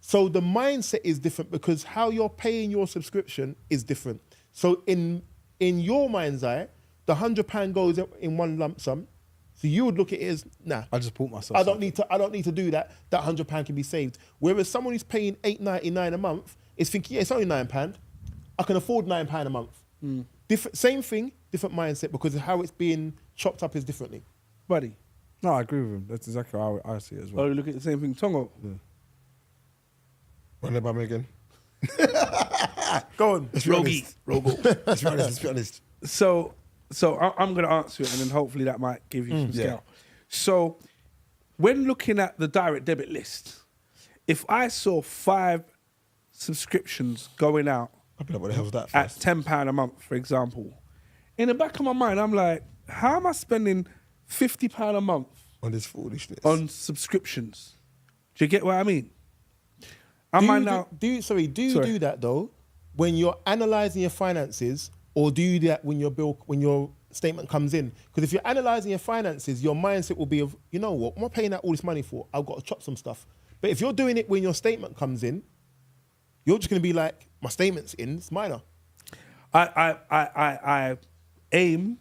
So the mindset is different because how you're paying your subscription is different. So in your mind's eye, the £100 goes in one lump sum. So you would look at it as, nah. I just bought myself. I don't need to do that. That £100 can be saved. Whereas someone who's paying $8.99 a month is thinking, yeah, it's only £9. I can afford £9 a month. Same thing, different mindset because of how it's being chopped up is differently. Buddy. No, I agree with him. That's exactly how I see it as well. Oh, you look at the same thing, Tongo. Run it by me again. Go on. Let's be honest. Let's be honest. So I'm going to answer it, and then hopefully that might give you some scale. So when looking at the direct debit list, if I saw 5 subscriptions going out I'd be like, what the hell's that at first? £10 a month, for example, in the back of my mind, I'm like, how am I spending £50 a month On this foolishness. on subscriptions? Do you get what I mean? Do you do that though when you're analysing your finances, or do you do that when your statement comes in? Because if you're analysing your finances, your mindset will be of, you know what am I paying out all this money for? I've got to chop some stuff. But if you're doing it when your statement comes in, you're just going to be like, my statement's in, it's minor. I aim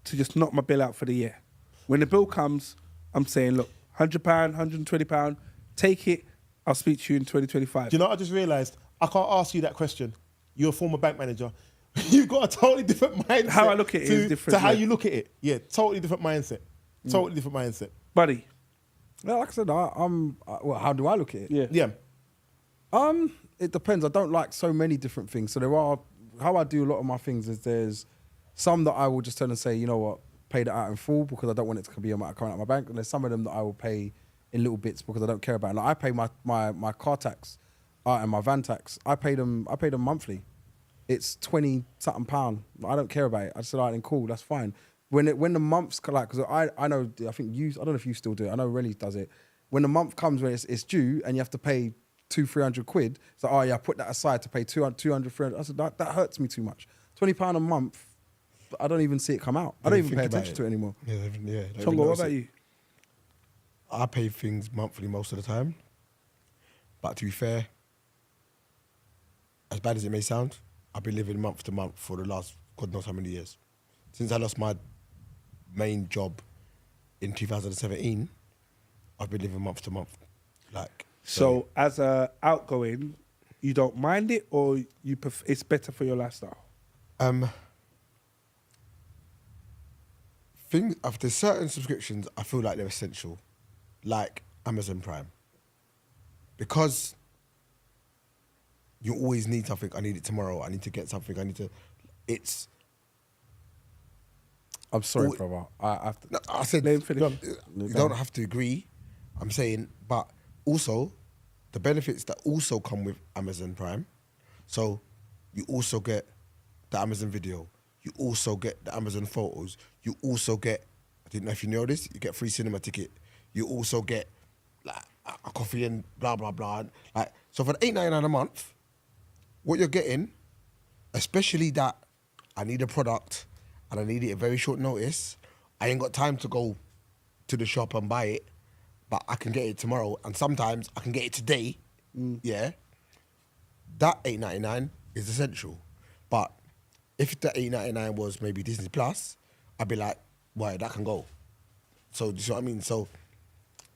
to just knock my bill out for the year. When the bill comes, I'm saying, look, £100, £120, take it. I'll speak to you in 2025. Do you know what I just realised? I can't ask you that question. You're a former bank manager. You've got a totally different mindset. How I look at it is different, to how yeah. you look at it. Yeah, totally different mindset. Totally different mindset. Buddy. No, like I said, well, how do I look at it? Yeah. Yeah. It depends. I don't like so many different things. So there are, how I do a lot of my things is there's some that I will just turn and say, you know what, pay that out in full because I don't want it to be on my account at my bank. And there's some of them that I will pay in little bits because I don't care about it. Like I pay my car tax and my van tax. I pay them monthly. It's £20-something pound. I don't care about it. I just said, all right, then cool, that's fine. When the months like, because I know, I think you, I don't know if you still do it. I know Relly does it. When the month comes when it's due and you have to pay 200-300 quid. So, oh yeah, I put that aside to pay 200-300. I said, that hurts me too much. £20 a month, I don't even see it come out. I don't even pay attention to it anymore. Yeah. Tongo, what about you? I pay things monthly most of the time. But to be fair, as bad as it may sound, I've been living month to month for the last God knows how many years. Since I lost my main job in 2017, I've been living month to month. So as a outgoing, you don't mind it, or it's better for your lifestyle? After certain subscriptions, I feel like they're essential, like Amazon Prime, because you always need something. I need it tomorrow. I need to get something. I'm sorry, brother. I said Let him finish. you don't have to agree. I'm saying, but also the benefits that also come with Amazon Prime. So you also get the Amazon Video. you also get the Amazon photos. You also get, I didn't know if you know this, you get free cinema ticket. You also get like a coffee and blah, blah, blah. Like, so for the $8.99 a month, what you're getting, especially that I need a product and I need it at very short notice, I ain't got time to go to the shop and buy it, but I can get it tomorrow, and sometimes I can get it today, yeah? That $8.99 is essential. But if the $8.99 was maybe Disney Plus, I'd be like, why, that can go. So, do you see what I mean? So,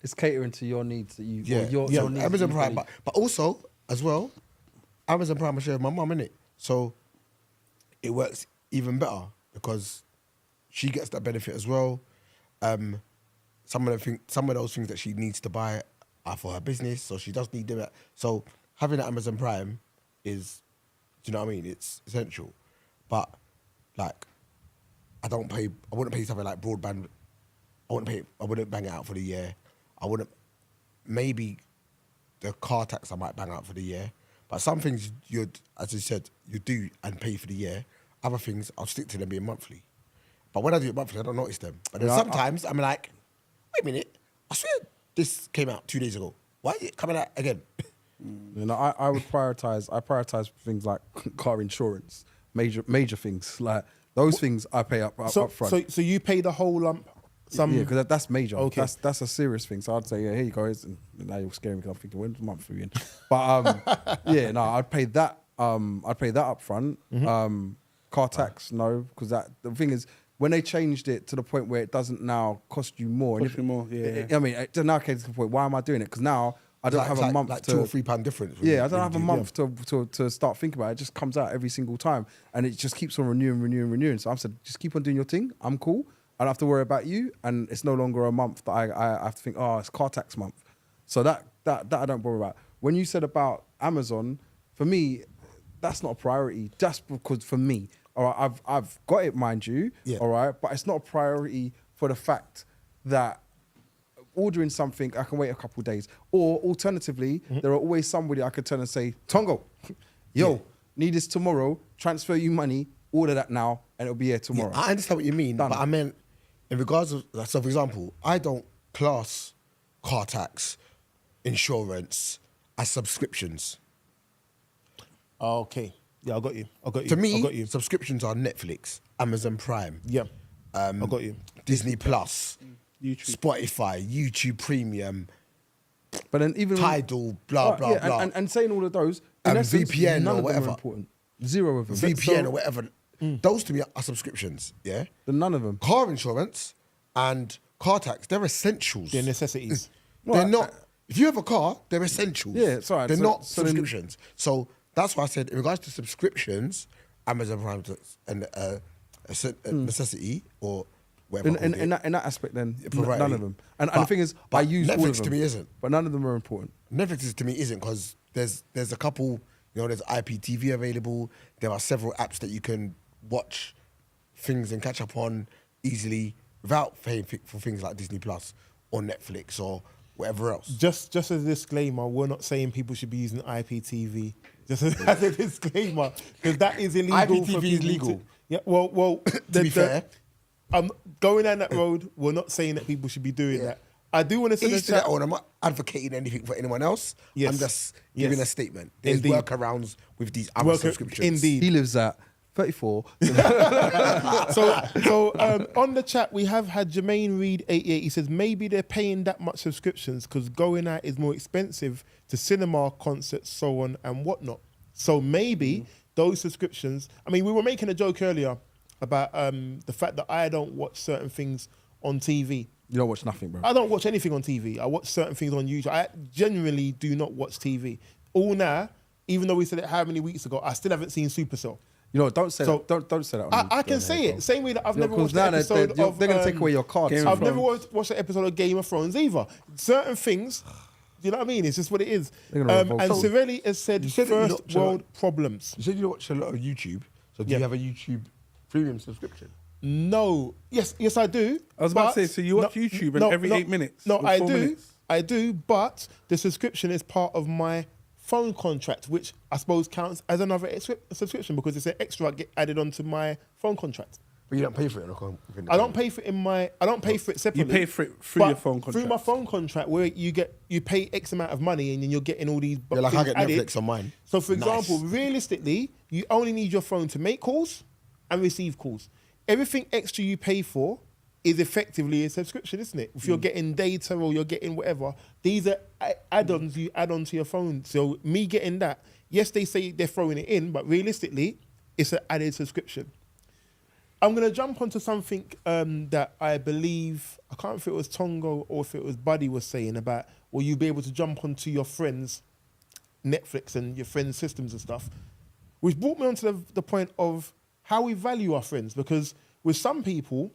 it's catering to your needs that you, yeah, or your needs Amazon that you Prime, believe. but also, as well, Amazon Prime I share with my mum, innit? So, it works even better because she gets that benefit as well. Some of those things that she needs to buy are for her business, so she does need them. So having an Amazon Prime is, do you know what I mean? It's essential. But like, I wouldn't pay something like broadband. I wouldn't bang it out for the year. Maybe the car tax I might bang out for the year. But some things as you said, you do and pay for the year. Other things, I'll stick to them being monthly. But when I do it monthly, I don't notice them. But then sometimes I'm like, wait a minute, I swear this came out 2 days ago. Why is it coming out again? You know, I prioritize things like car insurance, major things like those things I pay up front. So you pay the whole lump. Yeah, because that's major. Okay. That's a serious thing. So I'd say, yeah, here you go. And now you're scaring me because I'm thinking, when's the month for you in? But yeah, no, I'd pay that. I'd pay that up front. Car tax, no, because the thing is, when they changed it to the point where it doesn't now cost you more. Cost you more, yeah. I mean, it now came to the point, why am I doing it? Because now I don't have a month like to... £2 or £3 difference. Yeah, I don't have a month to start thinking about it. It just comes out every single time. And it just keeps on renewing. So I've said, just keep on doing your thing. I'm cool. I don't have to worry about you. And it's no longer a month that I have to think, oh, it's car tax month. So that I don't worry about. When you said about Amazon, for me, that's not a priority. Just because for me, all right, I've got it, mind you, all right, but it's not a priority for the fact that ordering something, I can wait a couple of days. Or alternatively, there are always somebody I could turn and say, Tongo, need this tomorrow, transfer you money, order that now, and it'll be here tomorrow. Yeah, I understand what you mean, Done. but I meant in regards of, so for example, I don't class car tax, insurance as subscriptions. Okay. Yeah, I got you. To me, subscriptions are Netflix, Amazon Prime. Yeah. I got you. Disney Plus, YouTube. Spotify, YouTube Premium, But then even Tidal, blah, blah, blah. And saying all of those, in essence, VPN none or of them whatever. are important. Zero of them. VPN or whatever. Those to me are subscriptions, yeah? None of them. Car insurance and car tax, they're essentials. They're necessities. They're not, if you have a car, they're essentials. Yeah, it's all right. They're So- not so then- subscriptions. So that's why I said, in regards to subscriptions, Amazon Prime and a necessity or whatever. In that aspect, then variety. none of them. And the thing is, I use Netflix all of them. to me isn't. But none of them are important. Netflix to me isn't because there's a couple, there's IPTV available. There are several apps that you can watch things and catch up on easily without paying for things like Disney Plus or Netflix or whatever else. Just as a disclaimer, we're not saying people should be using IPTV. Just as a disclaimer, because that is illegal. IPTV for is people legal. to- yeah. Well. To be fair, Going down that road, we're not saying that people should be doing that. I do want to say each to their own. I'm not advocating anything for anyone else. Yes. I'm just giving a statement. There's Indeed. workarounds with these other subscriptions. Indeed. He lives at 34. So on the chat, we have had Jermaine Reed 88. He says maybe they're paying that much subscriptions because going out is more expensive to cinema, concerts, so on and whatnot. So maybe those subscriptions. I mean, we were making a joke earlier about the fact that I don't watch certain things on TV. You don't watch nothing, bro. I don't watch anything on TV. I watch certain things on YouTube. I generally do not watch TV. All now, even though we said it how many weeks ago, I still haven't seen Supercell. You know, don't say that. Don't say that. I can say it. Same way that I've never watched now an episode of... they're going to take away your cards. I've never watched an episode of Game of Thrones either. Certain things, you know what I mean? It's just what it is. They're And gonna revolt. Cirelli has said You said that you first don't- world problems. You said you watch a lot of YouTube. So do Yeah. you have a YouTube premium subscription? No. Yes, I do. I was about to but- say, so you watch YouTube and every 8 minutes? No, or I 4 do. minutes? I do, but the subscription is part of my phone contract, which I suppose counts as another subscription because it's an extra get added onto my phone contract. But you don't pay for it. I don't pay for it I don't pay for it separately. You pay for it through your phone contract. Through my phone contract, where you pay X amount of money and then you're getting all these. Yeah, like I get added. Netflix on mine. So, for example, realistically, you only need your phone to make calls and receive calls. Everything extra you pay for is effectively a subscription, isn't it? If you're getting data or you're getting whatever, these are add-ons you add on to your phone. So me getting that, yes, they say they're throwing it in, but realistically, it's an added subscription. I'm going to jump onto something that I believe, I can't remember if it was Tongo or if it was Buddy was saying about, will you be able to jump onto your friends' Netflix and your friends' systems and stuff, which brought me onto the point of how we value our friends, because with some people,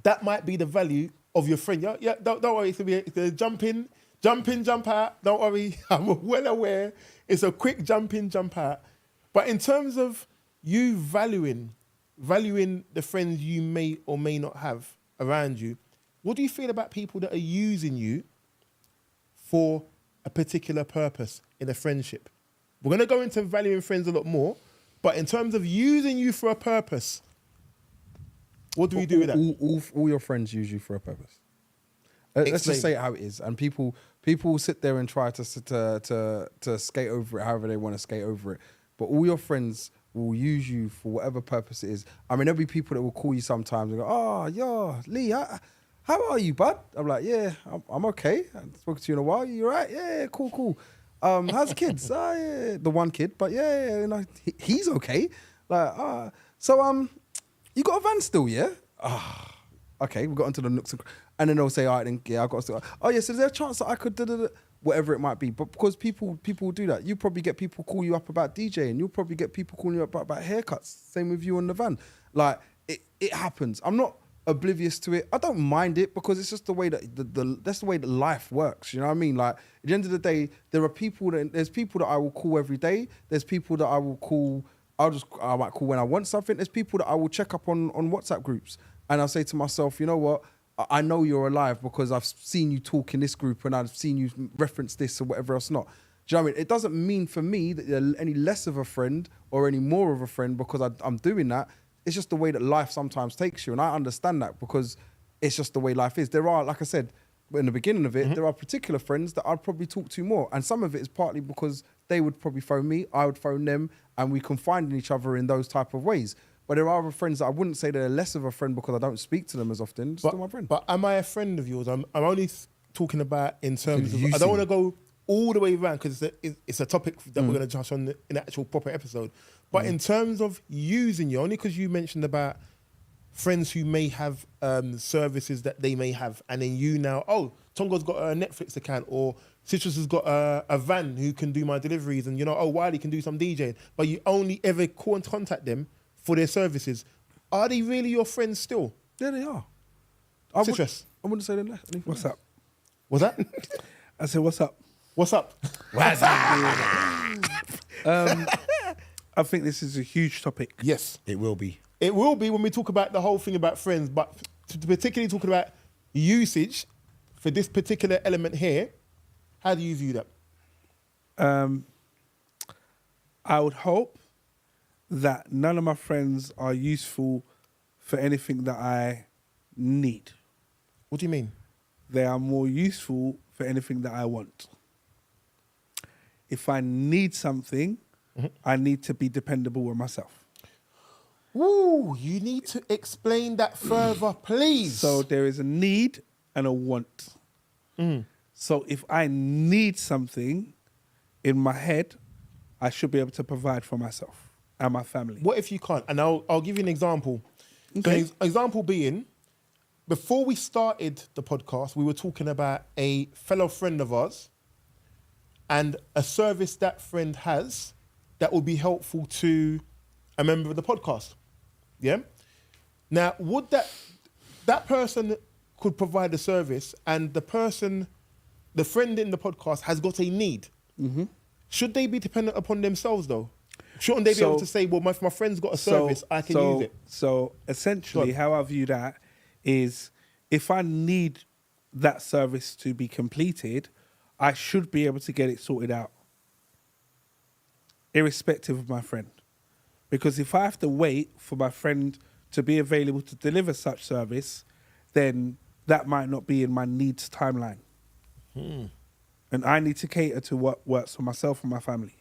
that might be the value of your friend. Yeah, don't worry, it's gonna jump in, jump out. Don't worry, I'm well aware. It's a quick jump in, jump out. But in terms of you valuing the friends you may or may not have around you, what do you feel about people that are using you for a particular purpose in a friendship? We're going to go into valuing friends a lot more, but in terms of using you for a purpose, what do we do with that? All your friends use you for a purpose. Let's just say it how it is. And people sit there and try to skate over it however they want to skate over it. But all your friends will use you for whatever purpose it is. I mean, there'll be people that will call you sometimes and go, "Oh, yeah, Lee, how are you, bud?" I'm like, "Yeah, I'm okay. I haven't spoken to you in a while. You all right? Yeah, cool. How's the kids? Yeah, the one kid, but yeah, you know, he's okay. Like, so you got a van still, yeah? Okay, we got onto the nooks and then they'll say, all right, then yeah, I got to. Oh yes, is there a chance that I could whatever it might be? But because people will do that, you probably get people call you up about DJing. You'll probably get people calling you up about haircuts. Same with you on the van. Like it happens. I'm not oblivious to it. I don't mind it because it's just the way that that's the way that life works. You know what I mean? Like at the end of the day, there's people that I will call every day. There's people that I will call. I might call when I want something. There's people that I will check up on WhatsApp groups, and I'll say to myself, you know what? I know you're alive because I've seen you talk in this group and I've seen you reference this or whatever else not. Do you know what I mean? It doesn't mean for me that you're any less of a friend or any more of a friend because I'm doing that. It's just the way that life sometimes takes you. And I understand that because it's just the way life is. There are, like I said, in the beginning of it, there are particular friends that I'd probably talk to more. And some of it is partly because they would probably phone me, I would phone them, and we confide in each other in those type of ways. But there are other friends that I wouldn't say they're less of a friend because I don't speak to them as often. Still my friend. But am I a friend of yours? I'm only talking about in terms of... I don't want to go all the way around because it's a topic that we're going to touch on in the actual proper episode. But in terms of using you, only because you mentioned about friends who may have services that they may have, and then you now, Tongo's got a Netflix account, or Citrus has got a van who can do my deliveries, and Wiley can do some DJing, but you only ever call and contact them for their services. Are they really your friends still? Yeah, they are. Citrus? I wouldn't say they're anything. What's up? What's that? I said, what's up? What's up? I think this is a huge topic. Yes. It will be. It will be when we talk about the whole thing about friends, but particularly talking about usage for this particular element here, how do you view that? I would hope that none of my friends are useful for anything that I need. What do you mean? They are more useful for anything that I want. If I need something, I need to be dependable on myself. Ooh, you need to explain that further, please. So there is a need and a want. So if I need something in my head, I should be able to provide for myself and my family. What if you can't? And I'll give you an example. Okay. So example being, before we started the podcast, we were talking about a fellow friend of ours and a service that friend has that will be helpful to a member of the podcast. Yeah? Now, would that person could provide a service and the friend in the podcast has got a need. Should they be dependent upon themselves though? Shouldn't they be able to say, well, my friend's got a service, I can use it? So essentially how I view that is if I need that service to be completed, I should be able to get it sorted out irrespective of my friend. Because if I have to wait for my friend to be available to deliver such service, then that might not be in my needs timeline. And I need to cater to what works for myself and my family.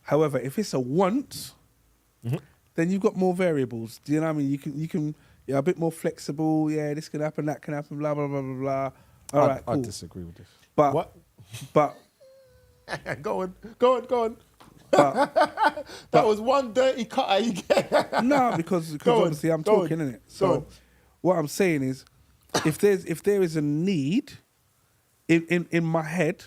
However, if it's a want, then you've got more variables. Do you know what I mean? You're a bit more flexible. Yeah, this can happen, that can happen, blah, blah, blah, blah, blah. All right, cool. I disagree with this. But, What? but, Go on. but, That was one dirty cut you get. no, because Go on, obviously I'm go on, talking, innit? go So on. what I'm saying is, if there is a need in my head,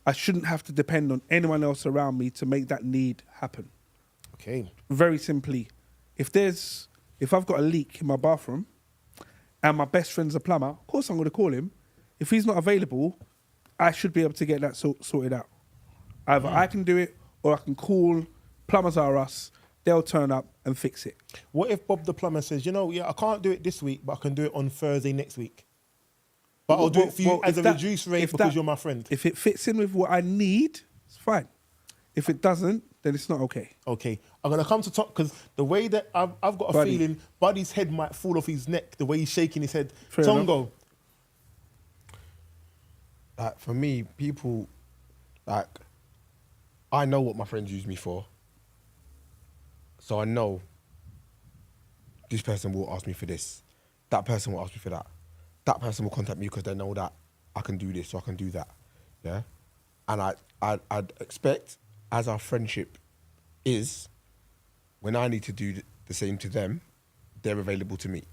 I shouldn't have to depend on anyone else around me to make that need happen. Okay. Very simply, if I've got a leak in my bathroom and my best friend's a plumber, of course I'm going to call him. If he's not available, I should be able to get that sorted out. Either I can do it or I can call Plumbers R Us. They'll turn up and fix it. What if Bob the plumber says, I can't do it this week, but I can do it on Thursday next week? But I'll do it for you as a reduced rate because you're my friend. If it fits in with what I need, it's fine. If it doesn't, then it's not okay. Okay, I'm gonna come to top because the way that I've got a Buddy. feeling Buddy's head might fall off his neck. The way he's shaking his head. Fair Tongo. Like for me, people, like, I know what my friends use me for. So I know this person will ask me for this. That person will ask me for that. That person will contact me because they know that I can do this or I can do that. Yeah? And I'd expect, as our friendship is, when I need to do the same to them, they're available to me.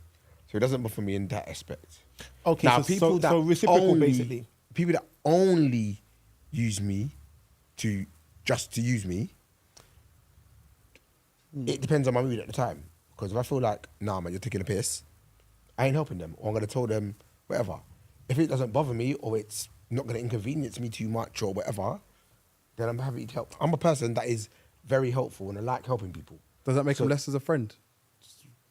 So it doesn't bother me in that aspect. Okay, Now, so reciprocal basically. People that only use me to use me, it depends on my mood at the time. Because if I feel like, nah, man, you're taking a piss, I ain't helping them. Or I'm going to tell them whatever. If it doesn't bother me or it's not going to inconvenience me too much or whatever, then I'm happy to help. I'm a person that is very helpful and I like helping people. Does that make him less as a friend?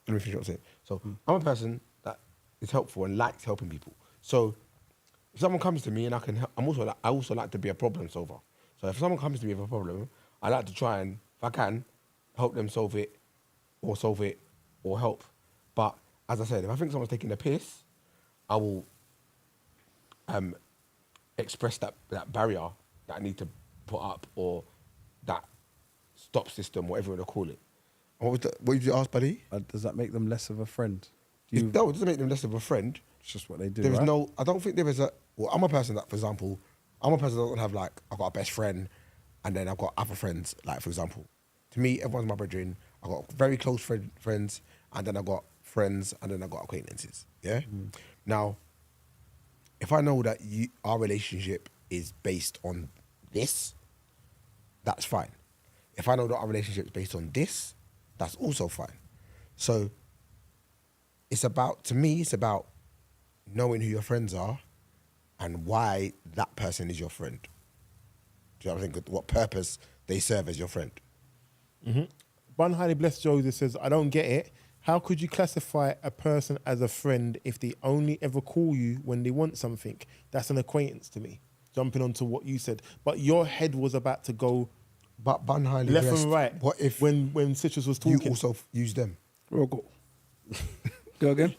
Let me finish what I'm saying. So I'm a person that is helpful and likes helping people. So if someone comes to me and I can help, I also like to be a problem solver. So if someone comes to me with a problem, I like to try and, if I can, help them solve it or help. But as I said, if I think someone's taking the piss, I will express that barrier that I need to put up or that stop system, whatever you want to call it. And what did you ask, buddy? Does that make them less of a friend? No, it doesn't make them less of a friend. It's just what they do. There is right? no, I don't think there is I'm a person that, for example, I'm a person that doesn't have like, I've got a best friend and then I've got other friends, like for example. To me, everyone's my brethren. I've got very close friends and then I've got friends and then I've got acquaintances, yeah? Now, if I know that our relationship is based on this, that's fine. If I know that our relationship is based on this, that's also fine. So, to me, it's about knowing who your friends are and why that person is your friend. Do you know what I think? What purpose they serve as your friend. Bun Highly Blessed Joseph says, I don't get it. How could you classify a person as a friend if they only ever call you when they want something? That's an acquaintance to me. Jumping onto what you said. But your head was about to go But Bun Highly left Blessed, and right. what if when Citrus was talking? you also use them? Go. Go again.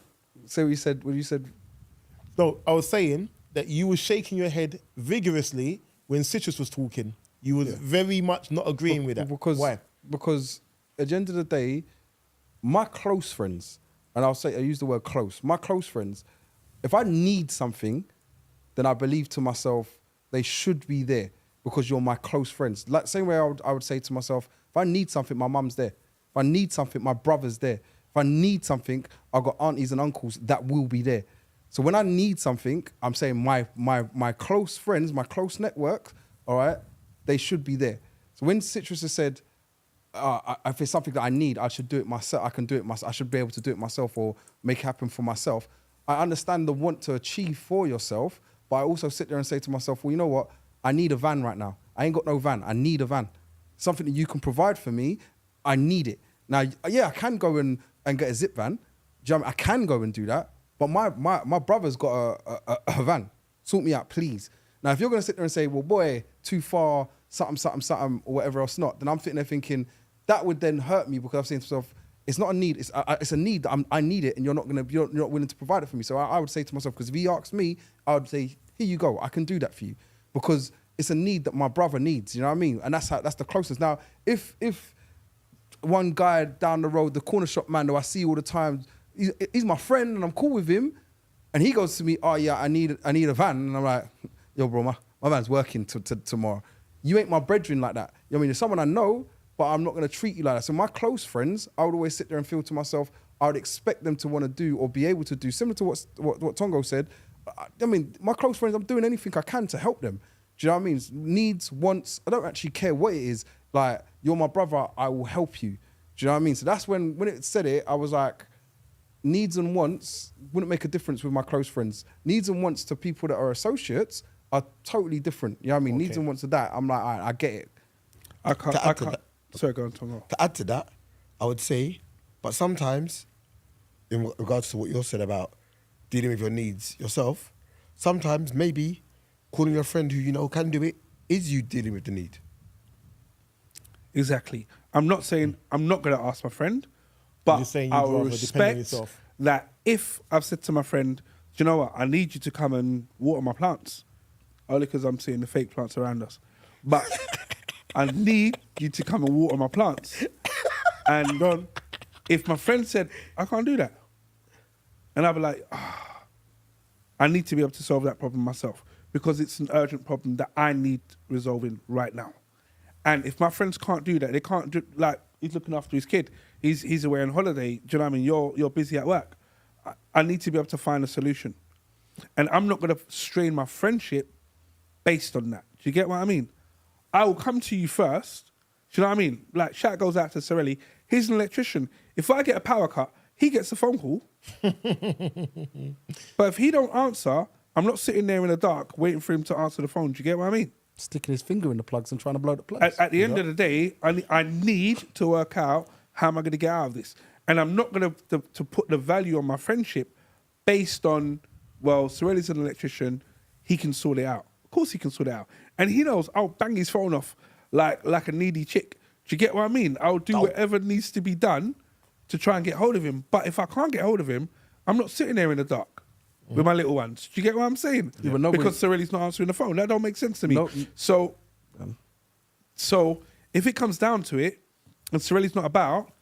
Say what you said. What you said. No, I was saying that you were shaking your head vigorously when Citrus was talking. You were very much not agreeing with that. Why? Because at the end of the day, my close friends, and I use the word close, my close friends, if I need something, then I believe to myself, they should be there because you're my close friends. Like same way I would say to myself, if I need something, my mum's there. If I need something, my brother's there. If I need something, I've got aunties and uncles that will be there. So when I need something, I'm saying my close friends, my close network, all right, they should be there. So when Citrus has said, if it's something that I need, I should do it myself. I can do it myself. I should be able to do it myself or make it happen for myself. I understand the want to achieve for yourself, but I also sit there and say to myself, well, you know what? I need a van right now. I ain't got no van. I need a van. Something that you can provide for me, I need it. Now, yeah, I can go and get a zip van. Do you know what I mean? I can go and do that. But my brother's got a van. Sort me out, please. Now, if you're going to sit there and say, well, boy, too far, something, or whatever else not, then I'm sitting there thinking that would then hurt me because I'm saying to myself, it's not a need, it's a need that I need it, and you're not willing to provide it for me. So I would say to myself, because if he asked me, I would say, here you go, I can do that for you, because it's a need that my brother needs. You know what I mean? And that's the closest. Now, if one guy down the road, the corner shop man who I see all the time, he's my friend and I'm cool with him, and he goes to me, oh yeah, I need a van, and I'm like, yo bro, my van's working tomorrow. You ain't my brethren like that. You know what I mean? It's someone I know, but I'm not going to treat you like that. So my close friends, I would always sit there and feel to myself, I would expect them to want to do or be able to do, similar to what Tongo said. I mean, my close friends, I'm doing anything I can to help them. Do you know what I mean? Needs, wants, I don't actually care what it is. Like, you're my brother, I will help you. Do you know what I mean? So that's when it said it, I was like, needs and wants wouldn't make a difference with my close friends. Needs and wants to people that are associates are totally different. You know what I mean? Okay. Needs and wants to that, I'm like, all right, I get it. I can't. Sorry, go on, Tongo. To add to that, I would say, but sometimes, in regards to what you said about dealing with your needs yourself, sometimes maybe calling your friend who you know can do it is you dealing with the need. Exactly. I'm not saying I'm not going to ask my friend, but I will respect that if I've said to my friend, do you know what, I need you to come and water my plants, only because I'm seeing the fake plants around us, but I need you to come and water my plants. And if my friend said, I can't do that, and I'll be like, I need to be able to solve that problem myself, because it's an urgent problem that I need resolving right now. And if my friends can't do that, they can't do, like, he's looking after his kid, he's away on holiday, do you know what I mean? You're busy at work. I need to be able to find a solution. And I'm not going to strain my friendship based on that. Do you get what I mean? I will come to you first. Do you know what I mean? Like, shout goes out to Sorelli. He's an electrician. If I get a power cut, he gets a phone call. But if he don't answer, I'm not sitting there in the dark waiting for him to answer the phone. Do you get what I mean? Sticking his finger in the plugs and trying to blow the plugs. At the end of the day, I need to work out how am I going to get out of this. And I'm not going to put the value on my friendship based on, well, Sorelli's an electrician, he can sort it out. Of course he can sort it out. And he knows I'll bang his phone off like a needy chick. Do you get what I mean? I'll do whatever needs to be done to try and get hold of him. But if I can't get hold of him, I'm not sitting there in the dark with my little ones. Do you get what I'm saying? Yeah. Because Sorelli's not answering the phone. That don't make sense to me. So if it comes down to it, and Sorelli's not about,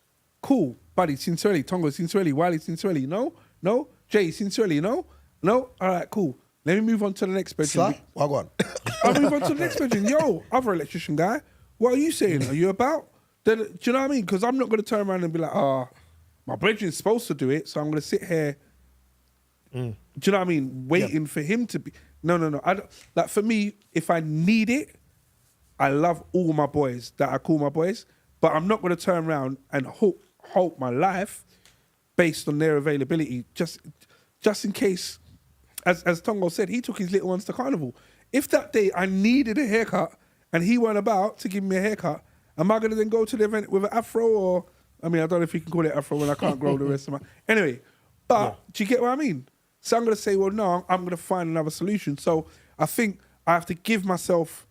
cool, buddy, seen Sorelli, Tongo, seen Sorelli, Wiley, seen Sorelli, no, Jay, seen Sorelli, no, all right, cool. Let me move on to the next bedroom. Well, go on. I'll move on to the next bedroom. Yo, other electrician guy, what are you saying? Are you about? Do you know what I mean? Because I'm not going to turn around and be like, my bedroom's supposed to do it, so I'm going to sit here. Do you know what I mean? Waiting for him to be. No. I don't, like, for me, if I need it, I love all my boys that I call my boys, but I'm not going to turn around and hope my life based on their availability, just in case. As Tongo said, he took his little ones to Carnival. If that day I needed a haircut and he weren't about to give me a haircut, am I going to then go to the event with an afro? Or, I mean, I don't know if you can call it afro when I can't grow the rest of my... Anyway, but do you get what I mean? So I'm going to say, well, no, I'm going to find another solution. So I think I have to give myself,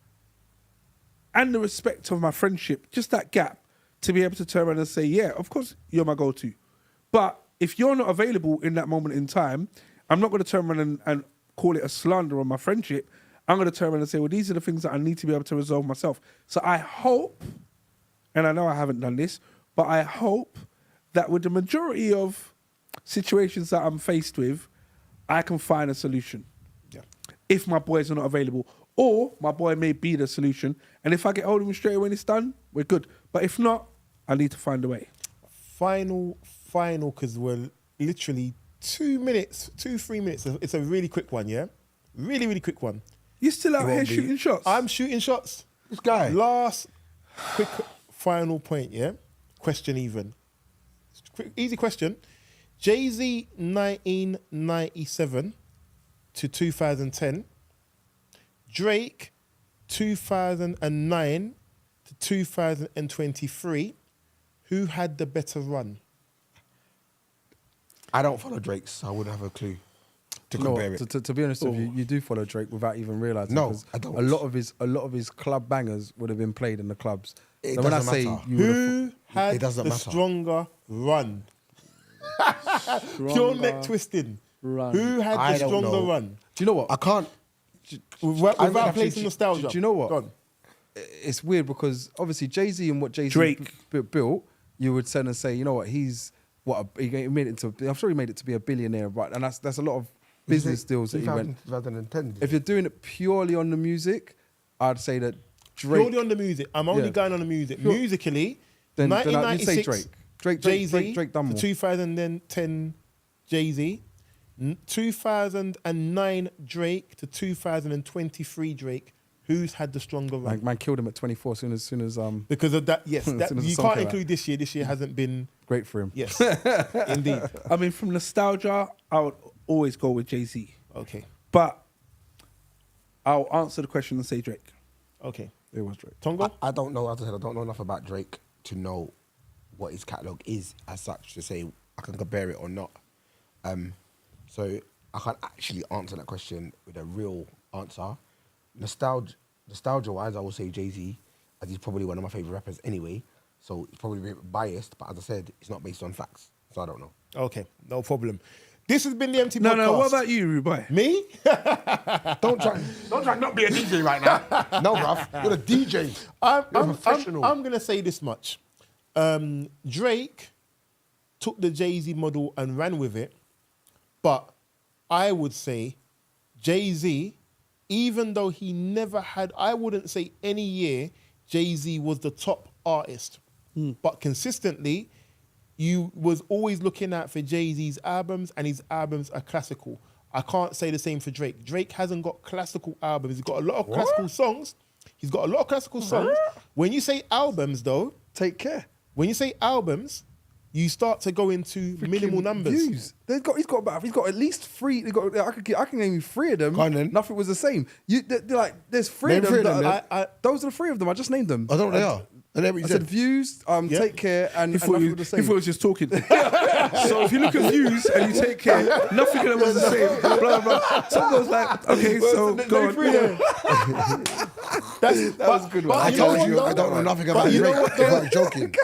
and the respect of my friendship, just that gap to be able to turn around and say, yeah, of course you're my go-to. But if you're not available in that moment in time, I'm not going to turn around and call it a slander on my friendship. I'm going to turn around and say, well, these are the things that I need to be able to resolve myself. So I hope, and I know I haven't done this, but I hope that with the majority of situations that I'm faced with, I can find a solution. Yeah. If my boys are not available, or my boy may be the solution, and if I get hold of him straight away when it's done, we're good. But if not, I need to find a way. Final, because we're literally 3 minutes. It's a really quick one, yeah? Really, really quick one. You're still out here shooting shots? I'm shooting shots. This guy. Last quick final point, yeah? Question even. Quick, easy question. Jay-Z 1997 to 2010. Drake 2009 to 2023. Who had the better run? I don't follow Drake, so I wouldn't have a clue. to You know compare what, it. to be honest with you, you do follow Drake without even realizing. No, 'cause I don't. A lot of his club bangers would have been played in the clubs. It So when I doesn't say matter. you would have, Who had It doesn't the matter. stronger run? Pure neck twisting. run. Who had I the don't stronger know. run? do you know what? I can't. Without placing do nostalgia. you know what? Go on. It's weird because obviously Jay-Z and what Jay-Z Drake. built, you would send and say, you know what, he made it to. I'm sure he made it to be a billionaire, right? And that's a lot of business deals that he went. 2010. If you're doing it purely on the music, I'd say that Drake. Purely on the music. I'm only Yeah. going on the music. Pure- Musically, Then I'd say 1996, Drake. Jay-Z, Drake done to more. 2010, Jay-Z, 2009, Drake, to 2023, Drake. Who's had the stronger run? Man killed him at 24 as soon as Because of that, yes. As That, soon as the you song can't came out. include this year. This year hasn't been, great for him. yes, indeed. I mean, from nostalgia, I would always go with Jay-Z. Okay, But I'll answer the question and say Drake. okay. It was Drake. Tongo? I don't know. As I said, I don't know enough about Drake to know what his catalogue is as such to say I can compare it or not. So I can't actually answer that question with a real answer. Nostalgia-wise, I will say Jay-Z, as he's probably one of my favourite rappers anyway. So it's probably a bit biased, but as I said, it's not based on facts. So I don't know. Okay, no problem. This has been the Empty No, Podcast. no. What about you, Rubai? Me? Don't try not be a DJ right now. No, bruv. You're a DJ. You're a professional. I'm going to say this much. Drake took the Jay-Z model and ran with it, but I would say Jay-Z, even though he never had, I wouldn't say any year Jay-Z was the top artist, but consistently, you was always looking out for Jay-Z's albums, and his albums are classical. I can't say the same for Drake. Drake hasn't got classical albums. He's got a lot of classical songs. He's got a lot of classical songs. When you say albums, though, Take care. when you say albums, you start to go into minimal numbers. Views. He's got at least three. I can name you three of them. Go on then. Nothing was the same. There's three Name of them. three of them, that- those are the three of them. I just named them. I don't know what they are. And then what I you said views. Yeah. Take care, and He thought nothing he was the same. was just talking. So if you look at views and you take care, nothing of them was the same. Blah, blah, blah. Some goes like, okay, so go on. That was a good one. I told you, I don't know nothing about you know Drake. what, It's like joking.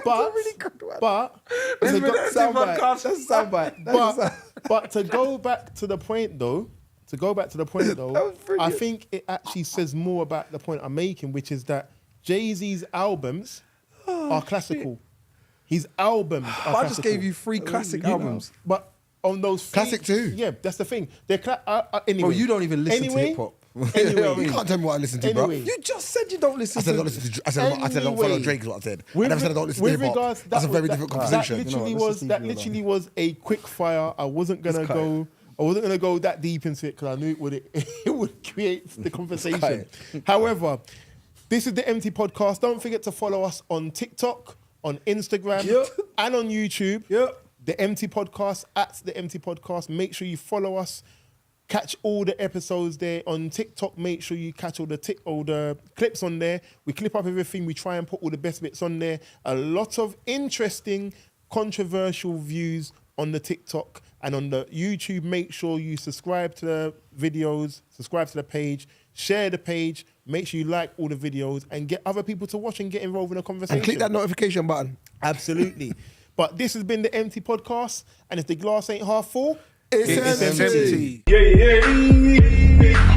But It's been an empty soundbite. podcast. That's a soundbite. But to go back to the point though, was brilliant. I think it actually says more about the point I'm making, which is that Jay-Z's albums are classical. His albums are classical. I just gave you three classic albums. But on those three, Classic too. Yeah, that's the thing. They're anyway. Well, you don't even listen to hip hop. Anyway, You can't tell me what I listen to, bro. Anyway. You just said you don't listen I said I to. don't listen to. I said I don't follow Anyway. Drake. Is what I said. I With never said I don't listen to with hip hop. regards, That's a very different conversation. That literally You know what, was let's just leave it literally was a quick fire. I wasn't gonna cut go. I wasn't gonna go that deep into it because I knew it would create the conversation. However, this is the Empty Podcast. Don't forget to follow us on TikTok, on Instagram, and on YouTube. Yep. The Empty Podcast, at the Empty Podcast. Make sure you follow us. Catch all the episodes there on TikTok. Make sure you catch all the clips on there. We clip up everything. We try and put all the best bits on there. A lot of interesting, controversial views on the TikTok and on the YouTube. Make sure you subscribe to the videos, subscribe to the page, share the page. Make sure you like all the videos and get other people to watch and get involved in the conversation. And click that notification button. Absolutely. But this has been the Empty Podcast, and if the glass ain't half full, It's It's empty. empty. Yeah.